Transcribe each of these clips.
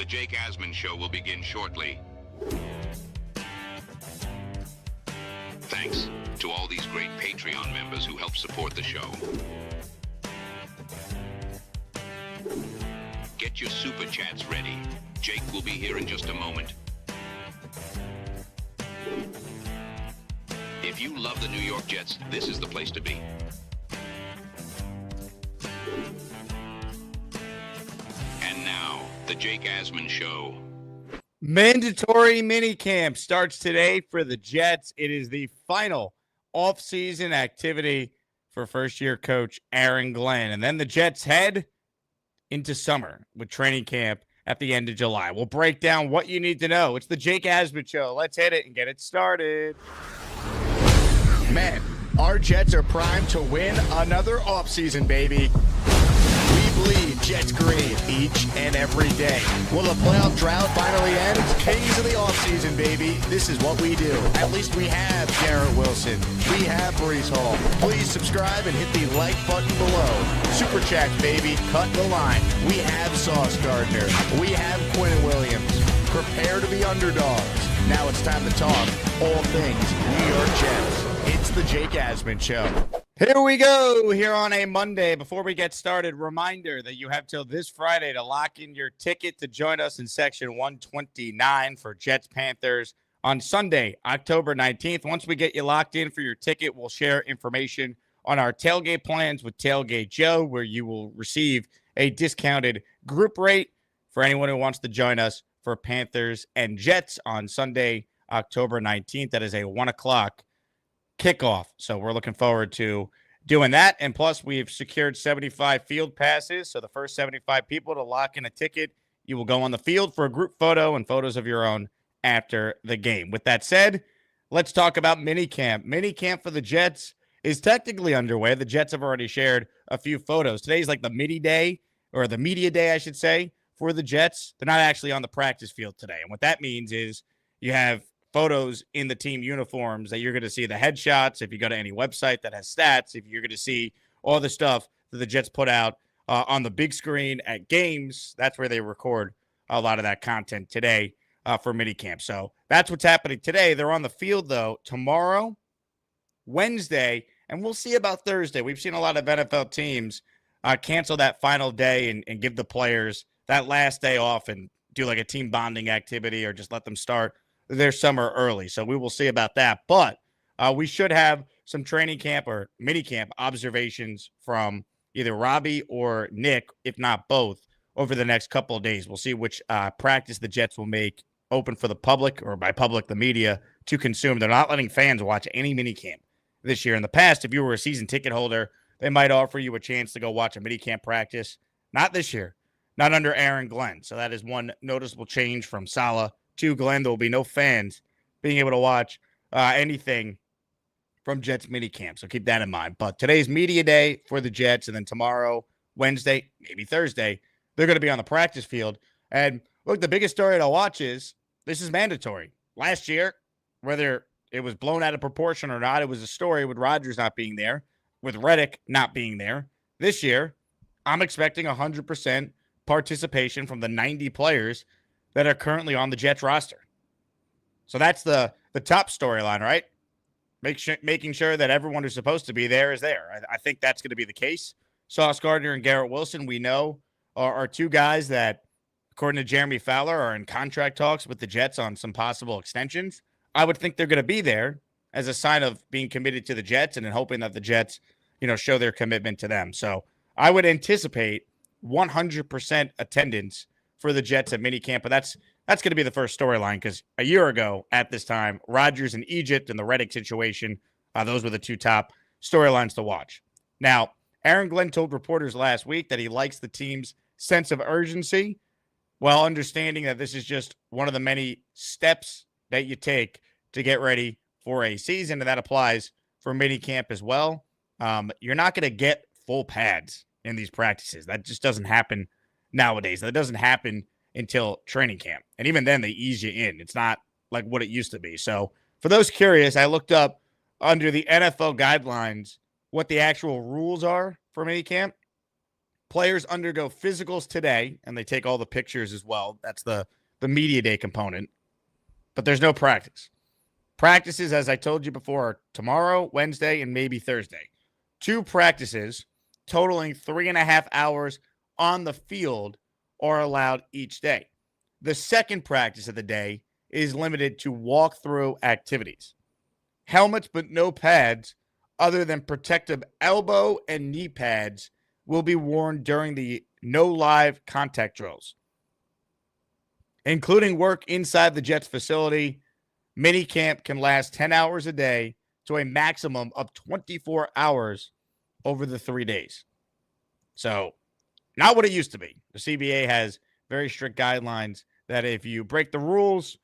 The Jake Asman Show will begin shortly. Thanks to all these great Patreon members who help support the show. Get your super chats ready. Jake will be here in just a moment. If you love the New York Jets, this is the place to be. And now, the Jake Asman Show. Mandatory minicamp starts today for the Jets. It is the final offseason activity for first-year coach Aaron Glenn. And then the Jets head into summer with training camp at the end of July. We'll break down what you need to know. It's the Jake Asman Show. Let's hit it and get it started. Man, our Jets are primed to win another offseason, baby. We bleed Jets green each and every day. Will the playoff drought finally end? Kings of the offseason, baby. This is what we do. At least we have Garrett Wilson. We have Breece Hall. Please subscribe and hit the like button below. Super chats, baby. Cut the line. We have Sauce Gardner. We have Quinn Williams. Prepare to be underdogs. Now it's time to talk all things New York Jets. It's the Jake Asman Show. Here we go, here on a Monday. Before we get started, reminder that you have till this Friday to lock in your ticket to join us in Section 129 for Jets Panthers on Sunday, October 19th. Once we get you locked in for your ticket, we'll share information on our tailgate plans with Tailgate Joe, where you will receive a discounted group rate for anyone who wants to join us for Panthers and Jets on Sunday, October 19th. That is a 1 o'clock kickoff. So we're looking forward to doing that. And plus, we've secured 75 field passes. So the first 75 people to lock in a ticket, you will go on the field for a group photo and photos of your own after the game. With that said, let's talk about minicamp. Minicamp for the Jets is technically underway. The Jets have already shared a few photos. Today's like the midi day, or the media day, I should say, for the Jets. They're not actually on the practice field today. And what that means is you have photos in the team uniforms that you're going to see the headshots. If you go to any website that has stats, if you're going to see all the stuff that the Jets put out on the big screen at games, that's where they record a lot of that content today for minicamp. So that's what's happening today. They're on the field, though, tomorrow, Wednesday, and we'll see about Thursday. We've seen a lot of NFL teams cancel that final day and give the players that last day off and do like a team bonding activity or just let them start their summer early. So we will see about that. But we should have some training camp or minicamp observations from either Robbie or Nick, if not both, over the next couple of days. We'll see which practice the Jets will make open for the public, or by public, the media, to consume. They're not letting fans watch any minicamp this year. In the past, if you were a season ticket holder, they might offer you a chance to go watch a minicamp practice. Not this year. Not under Aaron Glenn. So that is one noticeable change from Saleh to Glenn. There will be no fans being able to watch anything from Jets minicamp. So keep that in mind. But today's media day for the Jets, and then tomorrow, Wednesday, maybe Thursday, they're going to be on the practice field. And look, the biggest story to watch is this is mandatory. Last year, whether it was blown out of proportion or not, it was a story with Rodgers not being there, with Reddick not being there. This year, I'm expecting 100% participation from the 90 players that are currently on the Jets roster. So that's the top storyline, right? Making sure that everyone who's supposed to be there is there. I think that's going to be the case. Sauce Gardner and Garrett Wilson, we know, are two guys that, according to Jeremy Fowler, are in contract talks with the Jets on some possible extensions. I would think they're going to be there as a sign of being committed to the Jets and in hoping that the Jets, show their commitment to them. So I would anticipate 100% attendance for the Jets at minicamp, but that's going to be the first storyline, because a year ago at this time, Rodgers in Egypt and the Reddick situation, those were the two top storylines to watch. Now, Aaron Glenn told reporters last week that he likes the team's sense of urgency, while understanding that this is just one of the many steps that you take to get ready for a season, and that applies for minicamp as well. You're not going to get full pads in these practices. That just doesn't happen nowadays. That doesn't happen until training camp. And even then, they ease you in. It's not like what it used to be. So for those curious, I looked up under the NFL guidelines what the actual rules are for minicamp. Players undergo physicals today, and they take all the pictures as well. That's the media day component. But there's no practice. Practices, as I told you before, are tomorrow, Wednesday, and maybe Thursday. 2 practices totaling 3.5 hours on the field are allowed each day. The second practice of the day is limited to walkthrough activities. Helmets but no pads other than protective elbow and knee pads will be worn during the no live contact drills, including work inside the Jets facility. Minicamp can last 10 hours a day to a maximum of 24 hours over the 3 days. So, not what it used to be. The CBA has very strict guidelines that if you break the rules,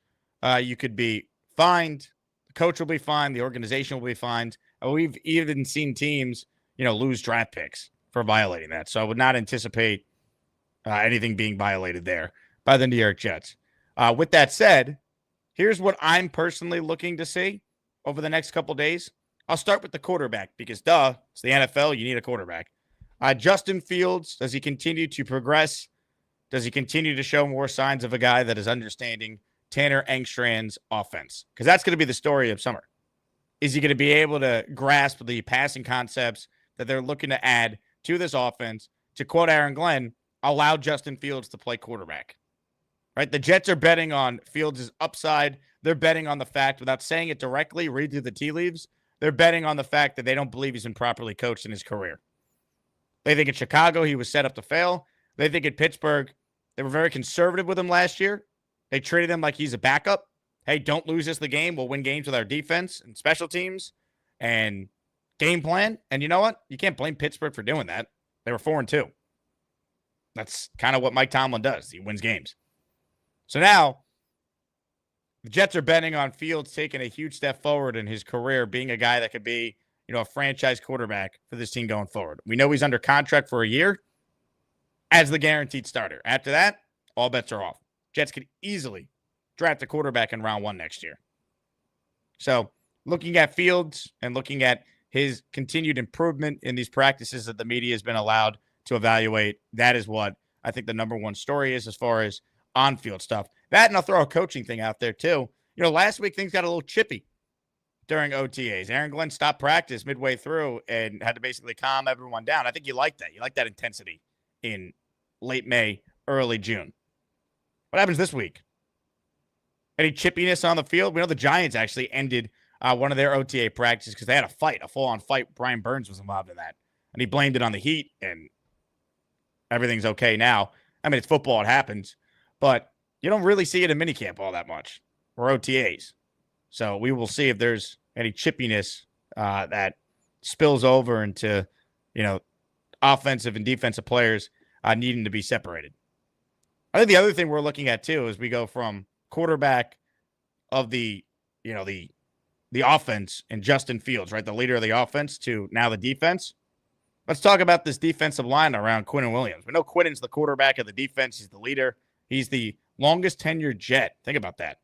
you could be fined. The coach will be fined. The organization will be fined. We've even seen teams, lose draft picks for violating that. So I would not anticipate anything being violated there by the New York Jets. With that said, here's what I'm personally looking to see over the next couple days. I'll start with the quarterback because, it's the NFL. You need a quarterback. Justin Fields, does he continue to progress? Does he continue to show more signs of a guy that is understanding Tanner Engstrand's offense? Because that's going to be the story of summer. Is he going to be able to grasp the passing concepts that they're looking to add to this offense? To quote Aaron Glenn, allow Justin Fields to play quarterback. Right? The Jets are betting on Fields' upside. They're betting on the fact, without saying it directly, read through the tea leaves, they're betting on the fact that they don't believe he's been properly coached in his career. They think in Chicago he was set up to fail. They think in Pittsburgh they were very conservative with him last year. They treated him like he's a backup. Hey, don't lose us the game. We'll win games with our defense and special teams and game plan. And you know what? You can't blame Pittsburgh for doing that. They were 4-2. That's kind of what Mike Tomlin does. He wins games. So now the Jets are betting on Fields taking a huge step forward in his career, being a guy that could be, a franchise quarterback for this team going forward. We know he's under contract for a year as the guaranteed starter. After that, all bets are off. Jets could easily draft a quarterback in round 1 next year. So looking at Fields and looking at his continued improvement in these practices that the media has been allowed to evaluate, that is what I think the number one story is as far as on-field stuff. That, and I'll throw a coaching thing out there too. Last week things got a little chippy during OTAs. Aaron Glenn stopped practice midway through and had to basically calm everyone down. I think you like that. You like that intensity in late May, early June. What happens this week? Any chippiness on the field? We know the Giants actually ended one of their OTA practices because they had a fight, a full-on fight. Brian Burns was involved in that. And he blamed it on the heat, and everything's okay now. I mean, it's football. It happens. But you don't really see it in minicamp all that much, or OTAs. So we will see if there's any chippiness that spills over into, offensive and defensive players needing to be separated. I think the other thing we're looking at too is we go from quarterback of the offense and Justin Fields, right, the leader of the offense, to now the defense. Let's talk about this defensive line around Quinnen Williams. We know Quinnen's the quarterback of the defense. He's the leader. He's the longest tenured Jet. Think about that.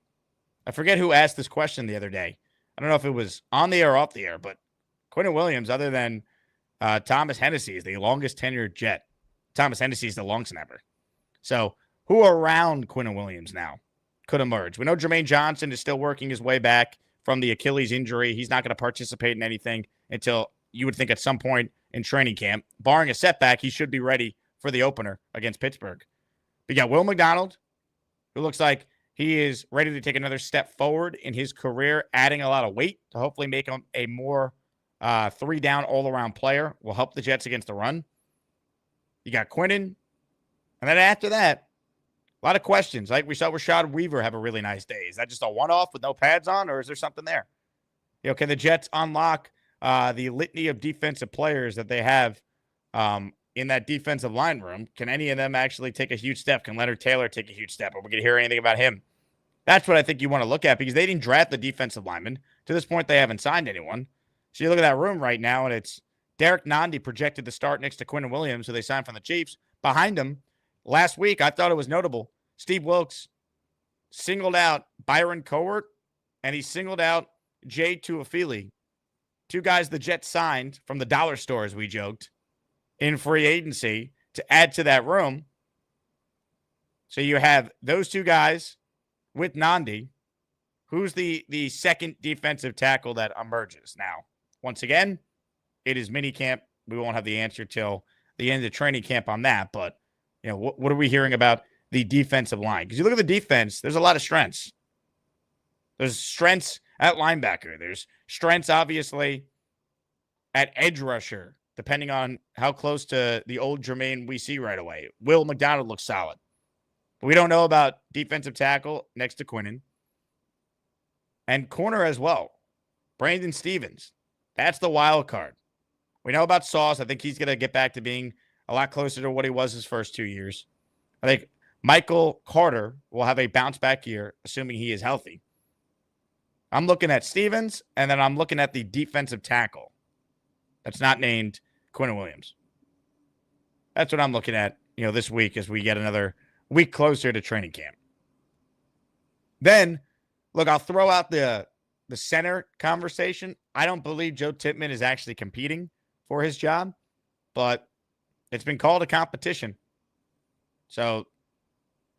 I forget who asked this question the other day. I don't know if it was on the air or off the air, but Quinnen Williams, other than Thomas Hennessy, is the longest tenured Jet. Thomas Hennessy is the long snapper. So who around Quinnen Williams now could emerge? We know Jermaine Johnson is still working his way back from the Achilles injury. He's not going to participate in anything until you would think at some point in training camp. Barring a setback, he should be ready for the opener against Pittsburgh. But you got Will McDonald, who looks like he is ready to take another step forward in his career, adding a lot of weight to hopefully make him a more three-down all-around player. Will help the Jets against the run. You got Quinnen. And then after that, a lot of questions. Like we saw Rashad Weaver have a really nice day. Is that just a one-off with no pads on, or is there something there? Can the Jets unlock the litany of defensive players that they have in that defensive line room? Can any of them actually take a huge step? Can Leonard Taylor take a huge step? Are we going to hear anything about him? That's what I think you want to look at, because they didn't draft the defensive lineman. To this point, they haven't signed anyone. So you look at that room right now, and it's Derek Nandi projected to start next to Quinnen Williams, who they signed from the Chiefs. Behind him, last week, I thought it was notable, Steve Wilks singled out Byron Cowart, and he singled out Jay Tuafili, two guys the Jets signed from the dollar store, as we joked, in free agency to add to that room. So you have those two guys with Nandi. Who's the second defensive tackle that emerges? Now, once again, it is minicamp. We won't have the answer till the end of the training camp on that. But, what are we hearing about the defensive line? Because you look at the defense, there's a lot of strengths. There's strengths at linebacker. There's strengths, obviously, at edge rusher, depending on how close to the old Jermaine we see right away. Will McDonald looks solid. But we don't know about defensive tackle next to Quinnen. And corner as well. Brandon Stevens. That's the wild card. We know about Sauce. I think he's going to get back to being a lot closer to what he was his first 2 years. I think Michael Carter will have a bounce-back year, assuming he is healthy. I'm looking at Stevens, and then I'm looking at the defensive tackle that's not named Quinnen Williams. That's what I'm looking at, this week as we get another week closer to training camp. Then, look, I'll throw out the center conversation. I don't believe Joe Tippmann is actually competing for his job, but it's been called a competition. So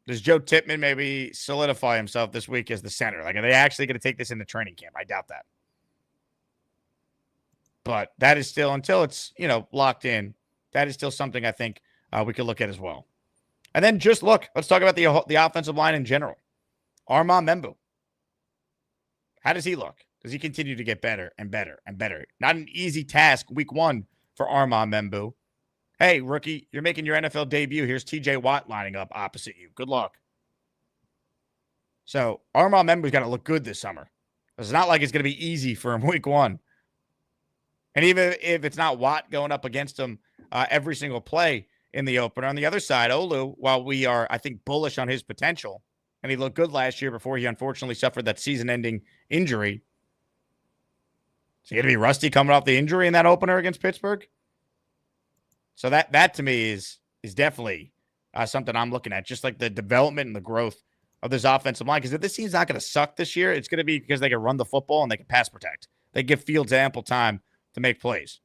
does Joe Tippmann maybe solidify himself this week as the center? Like, are they actually going to take this into training camp? I doubt that. But that is still, until it's, locked in, that is still something I think we could look at as well. And then let's talk about the offensive line in general. Armand Membu. How does he look? Does he continue to get better and better and better? Not an easy task week one for Armand Membu. Hey, rookie, you're making your NFL debut. Here's TJ Watt lining up opposite you. Good luck. So Armand Membu's got to look good this summer. It's not like it's going to be easy for him week one. And even if it's not Watt going up against him every single play in the opener, on the other side, Olu, while we are, I think, bullish on his potential, and he looked good last year before he unfortunately suffered that season-ending injury. Is he going to be rusty coming off the injury in that opener against Pittsburgh? So that to me is definitely something I'm looking at, just like the development and the growth of this offensive line. Because if this team's not going to suck this year, it's going to be because they can run the football and they can pass protect. They give Fields ample time to make plays.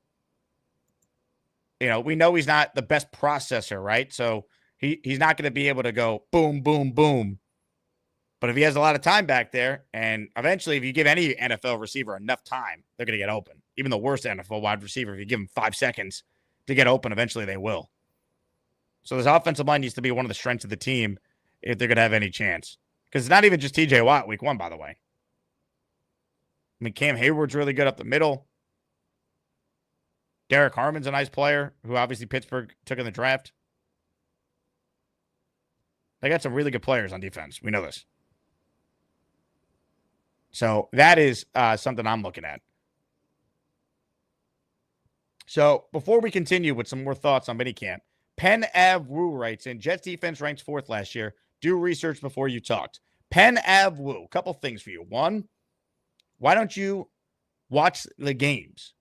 We know he's not the best processor, right? So he's not going to be able to go boom, boom, boom. But if he has a lot of time back there, and eventually if you give any NFL receiver enough time, they're going to get open. Even the worst NFL wide receiver, if you give them 5 seconds to get open, eventually they will. So this offensive line needs to be one of the strengths of the team if they're going to have any chance. Because it's not even just TJ Watt week one, by the way. I mean, Cam Hayward's really good up the middle. Derek Harmon's a nice player who obviously Pittsburgh took in the draft. They got some really good players on defense. We know this. So that is something I'm looking at. So before we continue with some more thoughts on minicamp, Penn Av Wu writes in, Jets defense ranked 4th last year. Do research before you talked. Penn Av Wu, couple things for you. One, why don't you watch the games?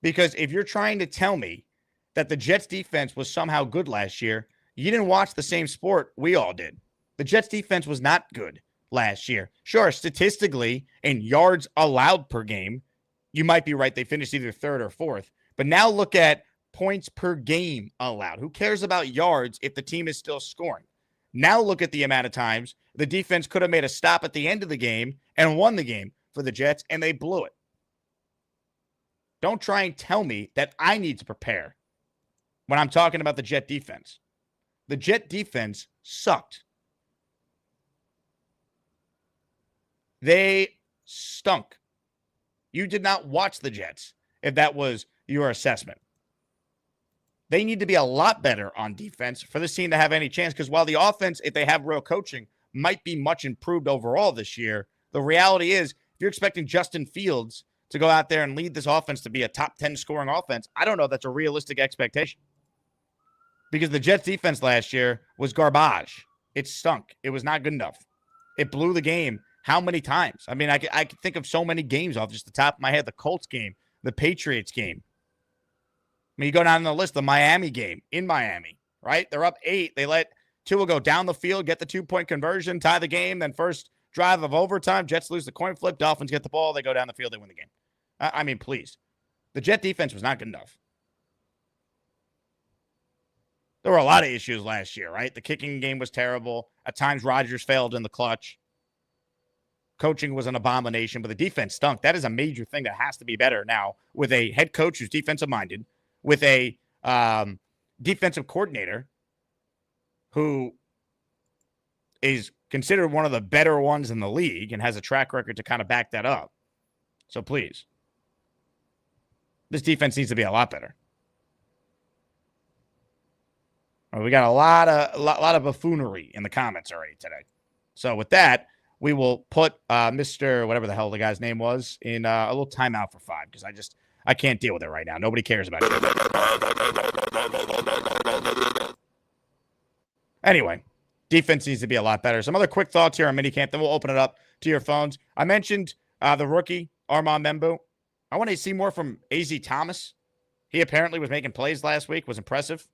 Because if you're trying to tell me that the Jets defense was somehow good last year, you didn't watch the same sport we all did. The Jets defense was not good last year. Sure, statistically, in yards allowed per game, you might be right. They finished either 3rd or 4th. But now look at points per game allowed. Who cares about yards if the team is still scoring? Now look at the amount of times the defense could have made a stop at the end of the game and won the game for the Jets, and they blew it. Don't try and tell me that I need to prepare when I'm talking about the Jet defense. The Jet defense sucked. They stunk. You did not watch the Jets if that was your assessment. They need to be a lot better on defense for this team to have any chance, because while the offense, if they have real coaching, might be much improved overall this year, the reality is if you're expecting Justin Fields to go out there and lead this offense to be a top 10 scoring offense, I don't know if that's a realistic expectation. Because the Jets defense last year was garbage. It stunk. It was not good enough. It blew the game how many times? I mean, I could think of so many games off just the top of my head. The Colts game, the Patriots game. I mean, you go down the list, the Miami game in Miami, right? They're up 8. They let Tua go down the field, get the 2-point conversion, tie the game, then first drive of overtime, Jets lose the coin flip, Dolphins get the ball, they go down the field, they win the game. I mean, please. The Jet defense was not good enough. There were a lot of issues last year, right? The kicking game was terrible. At times, Rodgers failed in the clutch. Coaching was an abomination, but the defense stunk. That is a major thing that has to be better now with a head coach who's defensive-minded, with a defensive coordinator who is considered one of the better ones in the league and has a track record to kind of back that up. So please, this defense needs to be a lot better. We got a lot of buffoonery in the comments already today. So with that, we will put Mr. whatever the hell the guy's name was in a little timeout for 5 because I can't deal with it right now. Nobody cares about it. Anyway, defense needs to be a lot better. Some other quick thoughts here on minicamp, then we'll open it up to your phones. I mentioned the rookie, Armand Membu. I want to see more from A.Z. Thomas. He apparently was making plays last week, was impressive.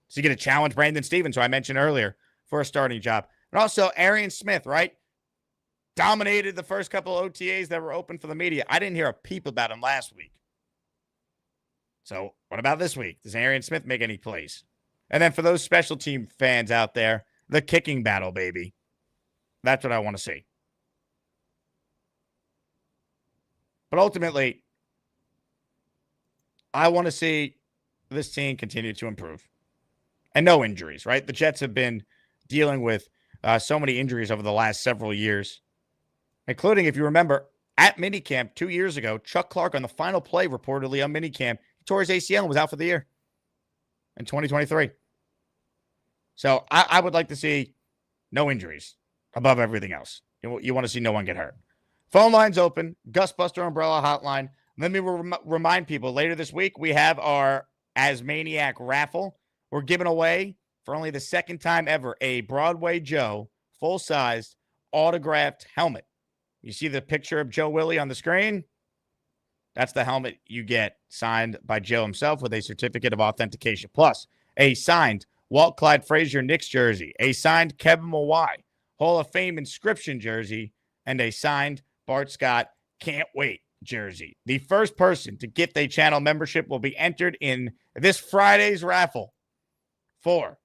So you get to challenge Brandon Stevens, who I mentioned earlier, for a starting job. And also Arian Smith, right? Dominated the first couple of OTAs that were open for the media. I didn't hear a peep about him last week. So what about this week? Does Arian Smith make any plays? And then for those special team fans out there, the kicking battle, baby. That's what I want to see. But ultimately, I want to see this team continue to improve. And no injuries, right? The Jets have been dealing with so many injuries over the last several years, including, if you remember, at minicamp 2 years ago, Chuck Clark on the final play reportedly on minicamp, he tore his ACL and was out for the year in 2023. So I would like to see no injuries above everything else. You want to see no one get hurt. Phone lines open, Gustbuster Umbrella Hotline. Let me remind people, later this week, we have our Asmaniac Raffle. We're giving away, for only the second time ever, a Broadway Joe full-sized autographed helmet. You see the picture of Joe Willie on the screen? That's the helmet you get signed by Joe himself with a certificate of authentication. Plus, a signed Walt Clyde Frazier Knicks jersey, a signed Kevin Mawai Hall of Fame inscription jersey, and a signed Bart Scott Can't Wait jersey. The first person to get a channel membership will be entered in this Friday's raffle for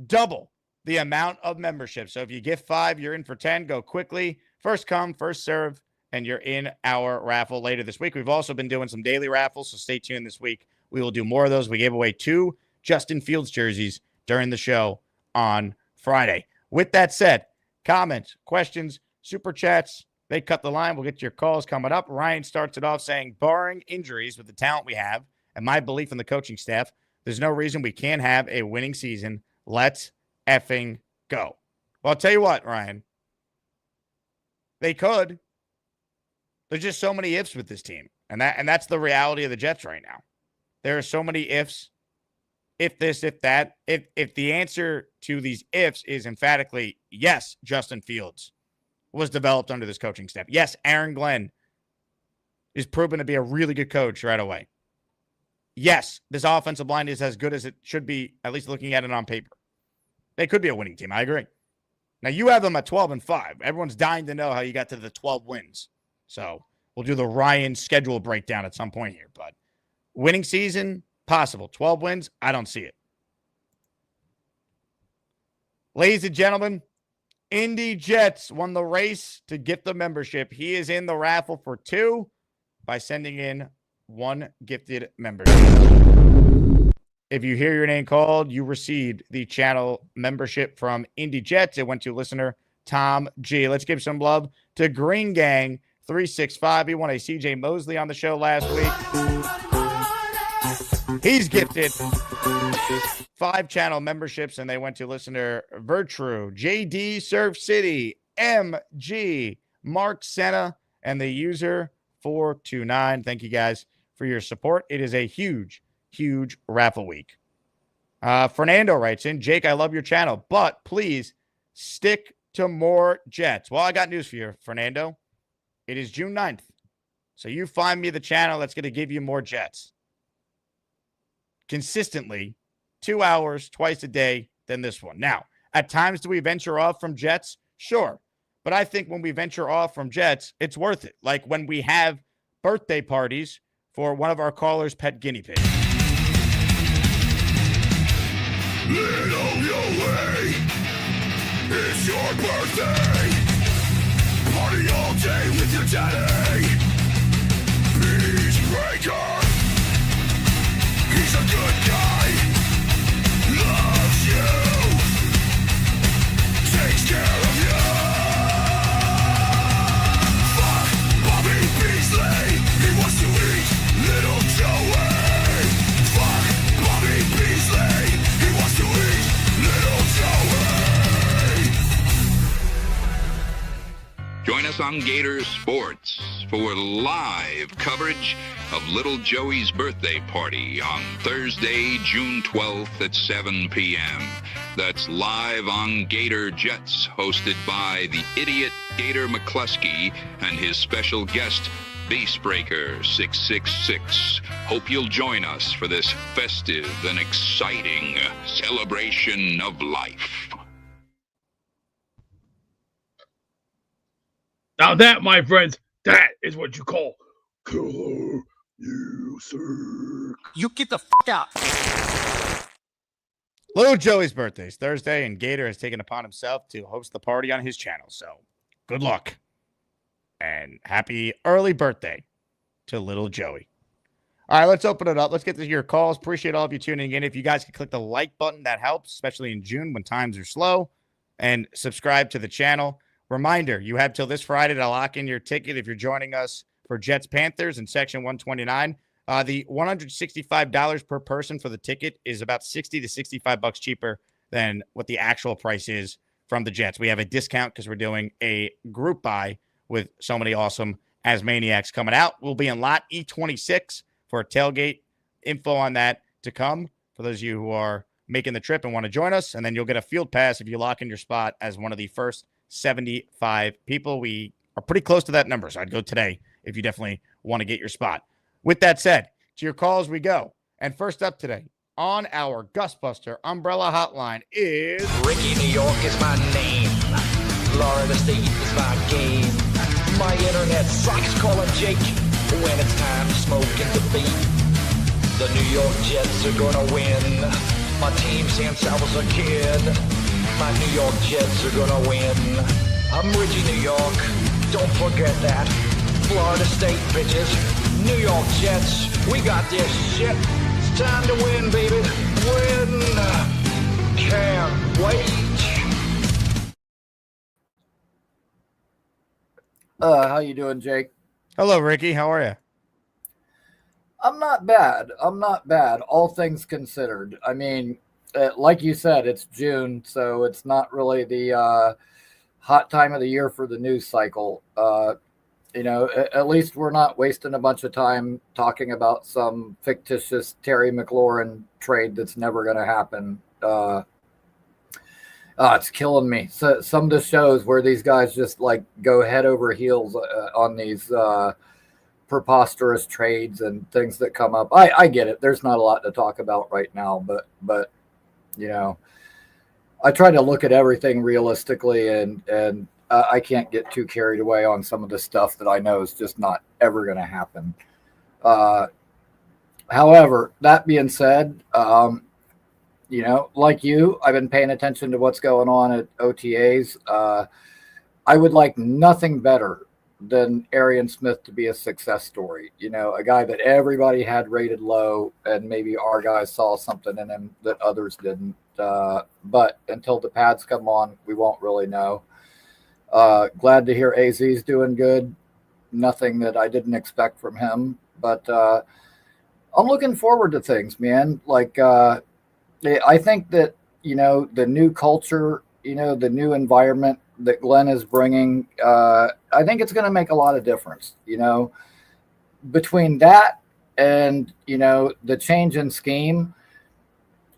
double the amount of membership. So if you get 5, you're in for 10. Go quickly. First come, first serve, and you're in our raffle later this week. We've also been doing some daily raffles, so stay tuned this week. We will do more of those. We gave away 2 Justin Fields jerseys during the show on Friday. With that said, comments, questions, super chats, they cut the line. We'll get to your calls coming up. Ryan starts it off saying, barring injuries with the talent we have and my belief in the coaching staff, there's no reason we can't have a winning season. Let's effing go. Well, I'll tell you what, Ryan. They could. There's just so many ifs with this team. And that's the reality of the Jets right now. There are so many ifs. If this, if that. If the answer to these ifs is emphatically yes, Justin Fields was developed under this coaching staff. Yes, Aaron Glenn is proven to be a really good coach right away. Yes, this offensive line is as good as it should be, at least looking at it on paper. They could be a winning team. I agree. Now, you have them at 12-5. Everyone's dying to know how you got to the 12 wins. So we'll do the Ryan schedule breakdown at some point here. But winning season, possible. 12 wins, I don't see it. Ladies and gentlemen, Indy Jets won the race to get the membership. He is in the raffle for 2 by sending in 1 gifted membership. If you hear your name called, you received the channel membership from Indy Jets. It went to listener Tom G. Let's give some love to Green Gang 365. He won a CJ Mosley on the show last week. He's gifted 5 channel memberships, and they went to listener Vertru, JD Surf City, MG, Mark Senna, and the user 429. Thank you guys for your support. It is a huge raffle week. Fernando writes in, Jake, I love your channel, but please stick to more Jets. Well, I got news for you, Fernando. It is June 9th. So you find me the channel that's going to give you more Jets. Consistently, 2 hours, twice a day than this one. Now, at times do we venture off from Jets? Sure. But I think when we venture off from Jets, it's worth it. Like when we have birthday parties for one of our callers' pet guinea pigs. It's your birthday. Party all day with your daddy. Peacebreaker. He's a good guy. Loves you. Takes care of you. Fuck Bobby Beasley. He wants to eat little Joey. Fuck Bobby Beasley. He wants to eat little Joey. Join us on Gator Sports for live coverage of Little Joey's birthday party on Thursday, June 12th at 7 p.m. That's live on Gator Jets, hosted by the idiot Gator McCluskey and his special guest, Beastbreaker 666. Hope you'll join us for this festive and exciting celebration of life. Now that, my friends, that is what you call killer music. You get the fuck out. Little Joey's birthday is Thursday, and Gator has taken upon himself to host the party on his channel. So good luck and happy early birthday to Little Joey. All right, let's open it up. Let's get to your calls. Appreciate all of you tuning in. If you guys could click the like button, that helps, especially in June when times are slow, and subscribe to the channel. Reminder, you have till this Friday to lock in your ticket if you're joining us for Jets Panthers in section 129. The $165 per person for the ticket is about $60 to $65 cheaper than what the actual price is from the Jets. We have a discount because we're doing a group buy with so many awesome Asmaniacs coming out. We'll be in lot E26 for a tailgate. Info on that to come for those of you who are making the trip and want to join us. And then you'll get a field pass if you lock in your spot as one of the first 75 people. We are pretty close to that number, so I'd go today if you definitely want to get your spot. With that said, to your calls we go. And first up today on our Gustbuster Umbrella Hotline is Ricky, New York is my name. Florida State is my game. My internet sucks, call him Jake. When it's time to smoke and debate, the New York Jets are gonna win. My team since I was a kid. My New York Jets are gonna win. I'm Ricky, New York. Don't forget that. Florida State, bitches. New York Jets. We got this shit. It's time to win, baby. Win. Can't wait. How you doing, Jake? hello, Ricky. How are you? I'm not bad. All things considered. I mean, like you said, it's June, so it's not really the hot time of the year for the news cycle. At least we're not wasting a bunch of time talking about some fictitious Terry McLaurin trade that's never going to happen. It's killing me. So some of the shows where these guys just like go head over heels on these preposterous trades and things that come up. I get it. There's not a lot to talk about right now, but I try to look at everything realistically, and I can't get too carried away on some of the stuff that I know is just not ever going to happen. However, that being said, like you, I've been paying attention to what's going on at OTAs. I would like nothing better than Arian Smith to be a success story. A guy that everybody had rated low, and maybe our guys saw something in him that others didn't. But until the pads come on, we won't really know. Glad to hear AZ's doing good. Nothing that I didn't expect from him, but I'm looking forward to things, man. Like, I think that, the new culture, the new environment that Glenn is bringing, I think it's going to make a lot of difference, between that and, the change in scheme,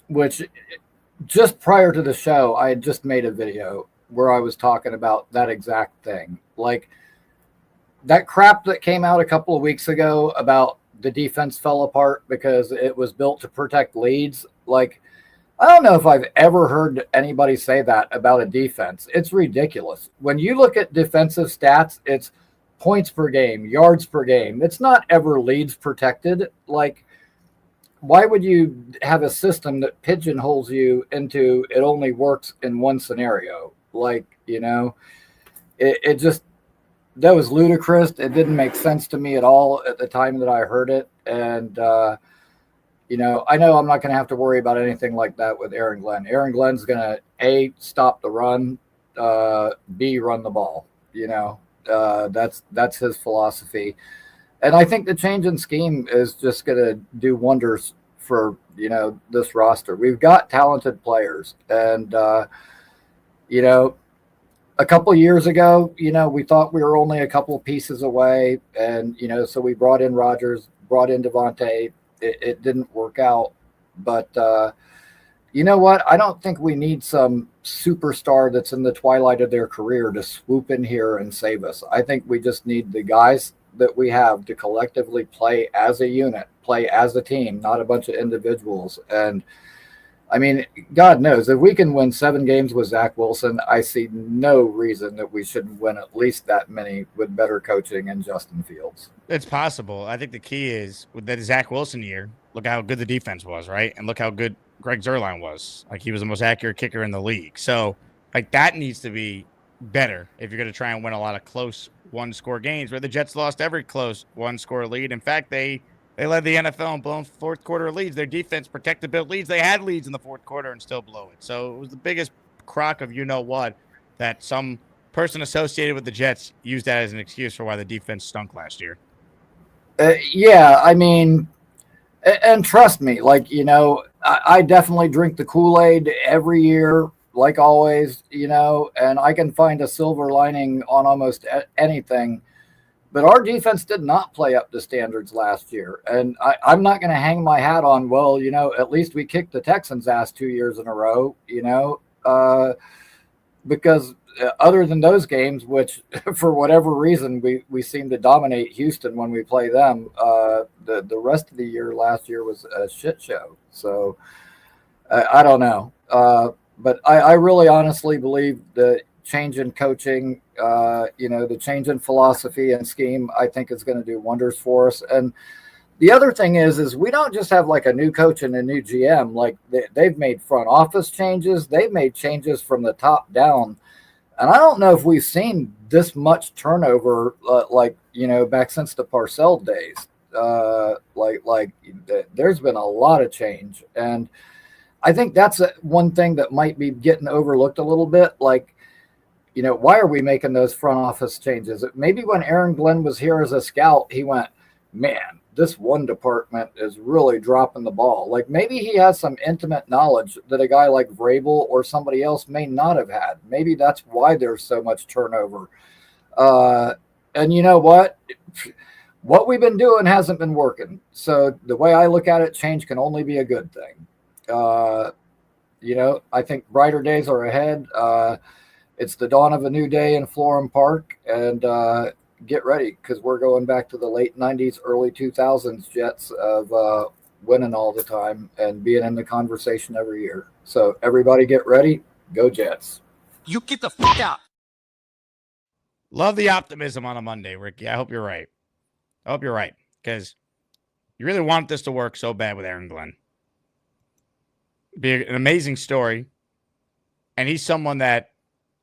which just prior to the show, I had just made a video where I was talking about that exact thing. Like that crap that came out a couple of weeks ago about the defense fell apart because it was built to protect leads. Like, I don't know if I've ever heard anybody say that about a defense. It's ridiculous. When you look at defensive stats, it's points per game, yards per game. It's not ever leads protected. Like, why would you have a system that pigeonholes you into it only works in one scenario? Like, it just, that was ludicrous. It didn't make sense to me at all at the time that I heard it. And, I know I'm not going to have to worry about anything like that with Aaron Glenn. Aaron Glenn's going to, A, stop the run, B, run the ball. That's his philosophy. And I think the change in scheme is just going to do wonders for, this roster. We've got talented players. And, a couple of years ago, we thought we were only a couple of pieces away. And, so we brought in Rodgers, brought in Devontae. It didn't work out. But you know what? I don't think we need some superstar that's in the twilight of their career to swoop in here and save us. I think we just need the guys that we have to collectively play as a unit, play as a team, not a bunch of individuals. And I mean, God knows, if we can win 7 games with Zach Wilson, I see no reason that we shouldn't win at least that many with better coaching and Justin Fields. It's possible. I think the key is with that Zach Wilson year, look how good the defense was, right? And look how good Greg Zuerlein was. Like, he was the most accurate kicker in the league. So, like, that needs to be better if you're going to try and win a lot of close one-score games, where the Jets lost every close one-score lead. In fact, they led the NFL in blown fourth quarter leads. Their defense protected built leads. They had leads in the fourth quarter and still blew it. So it was the biggest crock of what that some person associated with the Jets used that as an excuse for why the defense stunk last year. Yeah, I mean, and trust me, like, I definitely drink the Kool-Aid every year, like always, and I can find a silver lining on almost anything. But our defense did not play up to standards last year. And I'm not going to hang my hat on, well, at least we kicked the Texans' ass 2 years in a row, because other than those games, which for whatever reason, we seem to dominate Houston when we play them, the rest of the year last year was a shit show. So I don't know. But I really honestly believe the change in coaching, the change in philosophy and scheme, I think is going to do wonders for us. And the other thing is we don't just have like a new coach and a new GM. Like they've made front office changes. They've made changes from the top down. And I don't know if we've seen this much turnover, back since the Parcells days. There's been a lot of change. And I think that's one thing that might be getting overlooked a little bit. Like, why are we making those front office changes? Maybe when Aaron Glenn was here as a scout, he went, man, this one department is really dropping the ball. Like maybe he has some intimate knowledge that a guy like Vrabel or somebody else may not have had. Maybe that's why there's so much turnover. And you know what? What we've been doing hasn't been working. So the way I look at it, change can only be a good thing. I think brighter days are ahead. It's the dawn of a new day in Florham Park, and get ready because we're going back to the late 90s, early 2000s Jets of winning all the time and being in the conversation every year. So everybody get ready. Go Jets. You get the fuck out. Love the optimism on a Monday, Ricky. I hope you're right. I hope you're right because you really want this to work so bad with Aaron Glenn. Be an amazing story. And he's someone that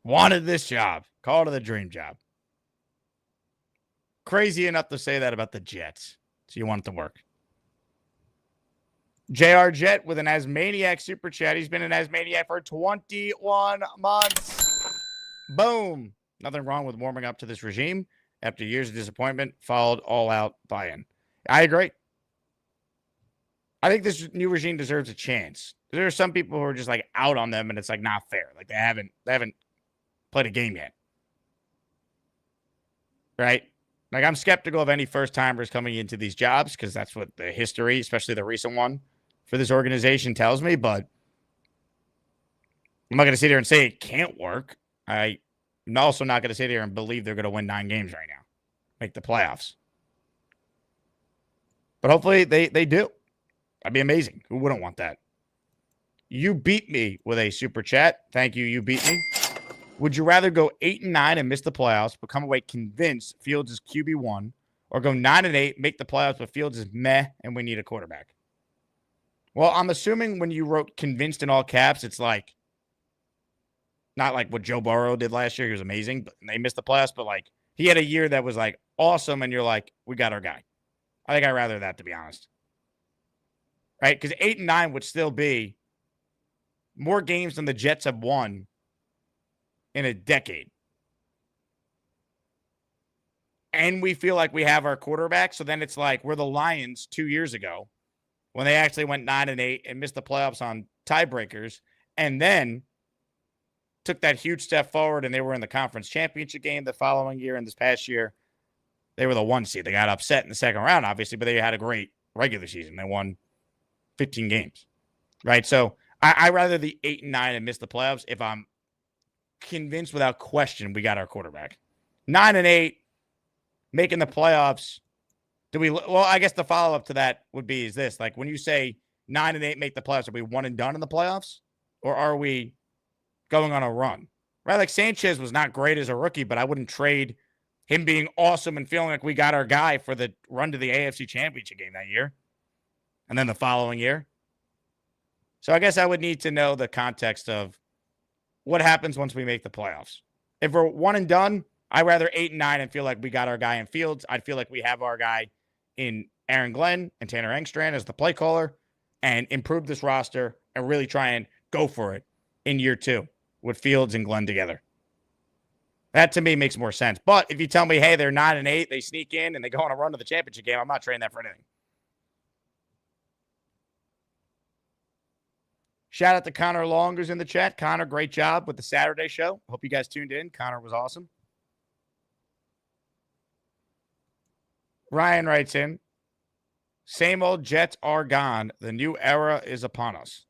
wanted this job. Call it the dream job. Crazy enough to say that about the Jets. So you want it to work. JR Jet with an Asmaniac super chat. He's been an Asmaniac for 21 months. Boom. Nothing wrong with warming up to this regime. After years of disappointment, followed all-out buy-in. I agree. I think this new regime deserves a chance. There are some people who are just like out on them, and it's like not fair. Like they haven't played a game yet, right? Like I'm skeptical of any first-timers coming into these jobs because that's what the history, especially the recent one, for this organization tells me. But I'm not going to sit here and say it can't work. I'm also not going to sit here and believe they're going to win 9 games right now, make the playoffs. But hopefully they do. That'd be amazing. Who wouldn't want that? You beat me with a super chat. Thank you. You beat me. Would you rather go 8-9 and miss the playoffs, but come away convinced Fields is QB1, or go 9-8, make the playoffs, but Fields is meh, and we need a quarterback? Well, I'm assuming when you wrote convinced in all caps, it's like Not like what Joe Burrow did last year. He was amazing, but they missed the playoffs. But like he had a year that was like awesome, and you're like, we got our guy. I think I'd rather that, to be honest. Right? Because 8-9 would still be more games than the Jets have won in a decade. And we feel like we have our quarterback. So then it's like we're the Lions 2 years ago when they actually went 9-8 and missed the playoffs on tiebreakers, and then took that huge step forward, and they were in the conference championship game the following year. And this past year, they were the 1 seed. They got upset in the second round, obviously, but they had a great regular season. They won 15 games, right? So I rather the 8-9 and miss the playoffs if I'm convinced without question we got our quarterback. 9-8, making the playoffs. Well, I guess the follow-up to that would be is this. Like when you say 9-8 make the playoffs, are we one and done in the playoffs? Or are we going on a run? Right? Like Sanchez was not great as a rookie, but I wouldn't trade him being awesome and feeling like we got our guy for the run to the AFC Championship game that year. And then the following year. So I guess I would need to know the context of what happens once we make the playoffs. If we're one and done, I'd rather 8-9 and feel like we got our guy in Fields. I'd feel like we have our guy in Aaron Glenn and Tanner Engstrand as the play caller and improve this roster and really try and go for it in year 2 with Fields and Glenn together. That to me makes more sense. But if you tell me, hey, they're 9-8, they sneak in and they go on a run to the championship game, I'm not trading that for anything. Shout out to Connor Long who's in the chat. Connor, great job with the Saturday show. Hope you guys tuned in. Connor was awesome. Ryan writes in, same old Jets are gone. The new era is upon us.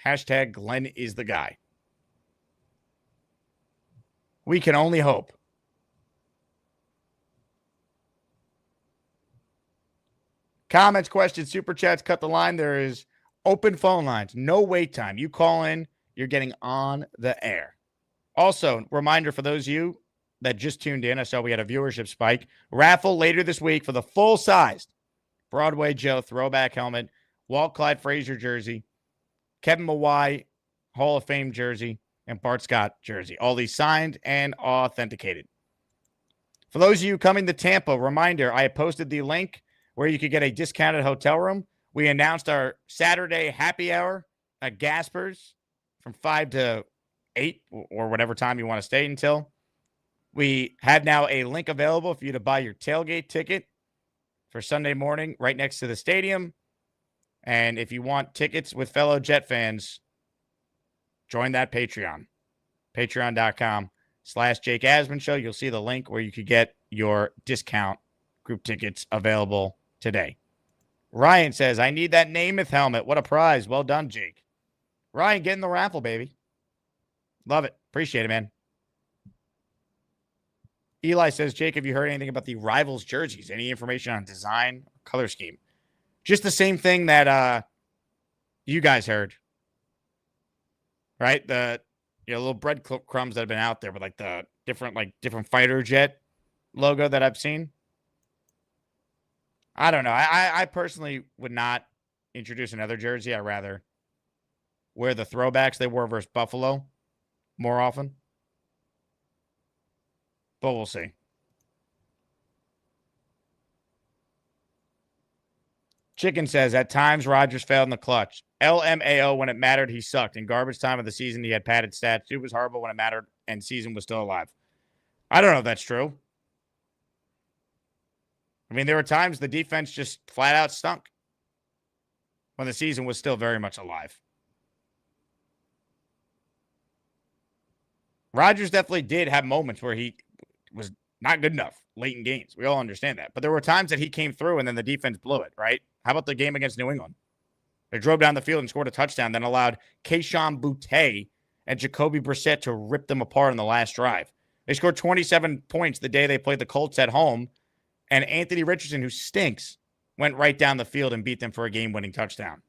Hashtag Glenn is the guy. We can only hope. Comments, questions, super chats, cut the line. There is open phone lines. No wait time. You call in, you're getting on the air. Also, reminder for those of you that just tuned in, I saw we had a viewership spike. Raffle later this week for the full-sized Broadway Joe throwback helmet, Walt Clyde Frazier jersey, Kevin Mawai Hall of Fame jersey, and Bart Scott jersey. All these signed and authenticated. For those of you coming to Tampa, reminder, I posted the link where you could get a discounted hotel room. We announced our Saturday happy hour at Gasper's from 5 to 8 or whatever time you want to stay until. We have now a link available for you to buy your tailgate ticket for Sunday morning right next to the stadium. And if you want tickets with fellow Jet fans, join that Patreon. Patreon.com/Jake Asman Show. You'll see the link where you could get your discount group tickets available today. Ryan says, I need that Namath helmet. What a prize. Well done, Jake. Ryan, get in the raffle, baby. Love it. Appreciate it, man. Eli says, Jake, have you heard anything about the Rivals jerseys? Any information on design, color scheme? Just the same thing that you guys heard. Right? The little breadcrumbs that have been out there with like the different fighter jet logo that I've seen. I don't know. I personally would not introduce another jersey. I'd rather wear the throwbacks they wore versus Buffalo more often. But we'll see. Chicken says, at times Rodgers failed in the clutch. LMAO, when it mattered, he sucked. In garbage time of the season, he had padded stats. It was horrible when it mattered, and season was still alive. I don't know if that's true. I mean, there were times the defense just flat out stunk when the season was still very much alive. Rodgers definitely did have moments where he was not good enough late in games. We all understand that. But there were times that he came through and then the defense blew it, right? How about the game against New England? They drove down the field and scored a touchdown, then allowed Keyshawn Boutte and Jacoby Brissett to rip them apart in the last drive. They scored 27 points the day they played the Colts at home, and Anthony Richardson, who stinks, went right down the field and beat them for a game-winning touchdown.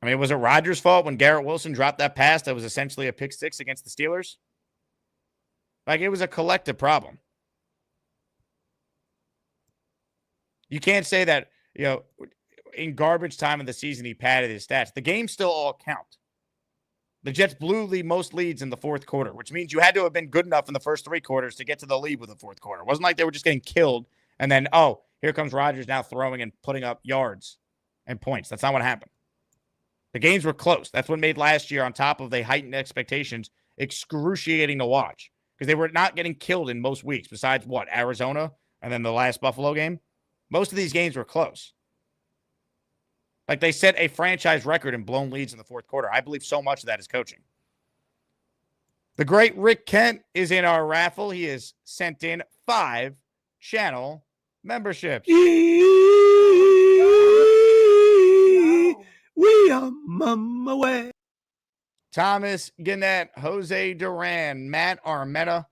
I mean, was it Rodgers' fault when Garrett Wilson dropped that pass that was essentially a pick six against the Steelers? Like, it was a collective problem. You can't say that, in garbage time of the season, he padded his stats. The games still all count. The Jets blew the most leads in the fourth quarter, which means you had to have been good enough in the first 3 quarters to get to the lead with the fourth quarter. It wasn't like they were just getting killed and then, oh, here comes Rodgers now throwing and putting up yards and points. That's not what happened. The games were close. That's what made last year, on top of the heightened expectations, excruciating to watch because they were not getting killed in most weeks besides what, Arizona and then the last Buffalo game. Most of these games were close. Like they set a franchise record in blown leads in the fourth quarter. I believe so much of that is coaching. The great Rick Kent is in our raffle. He has sent in 5 channel memberships. We are mama way. Thomas Gannett, Jose Duran, Matt Armetta,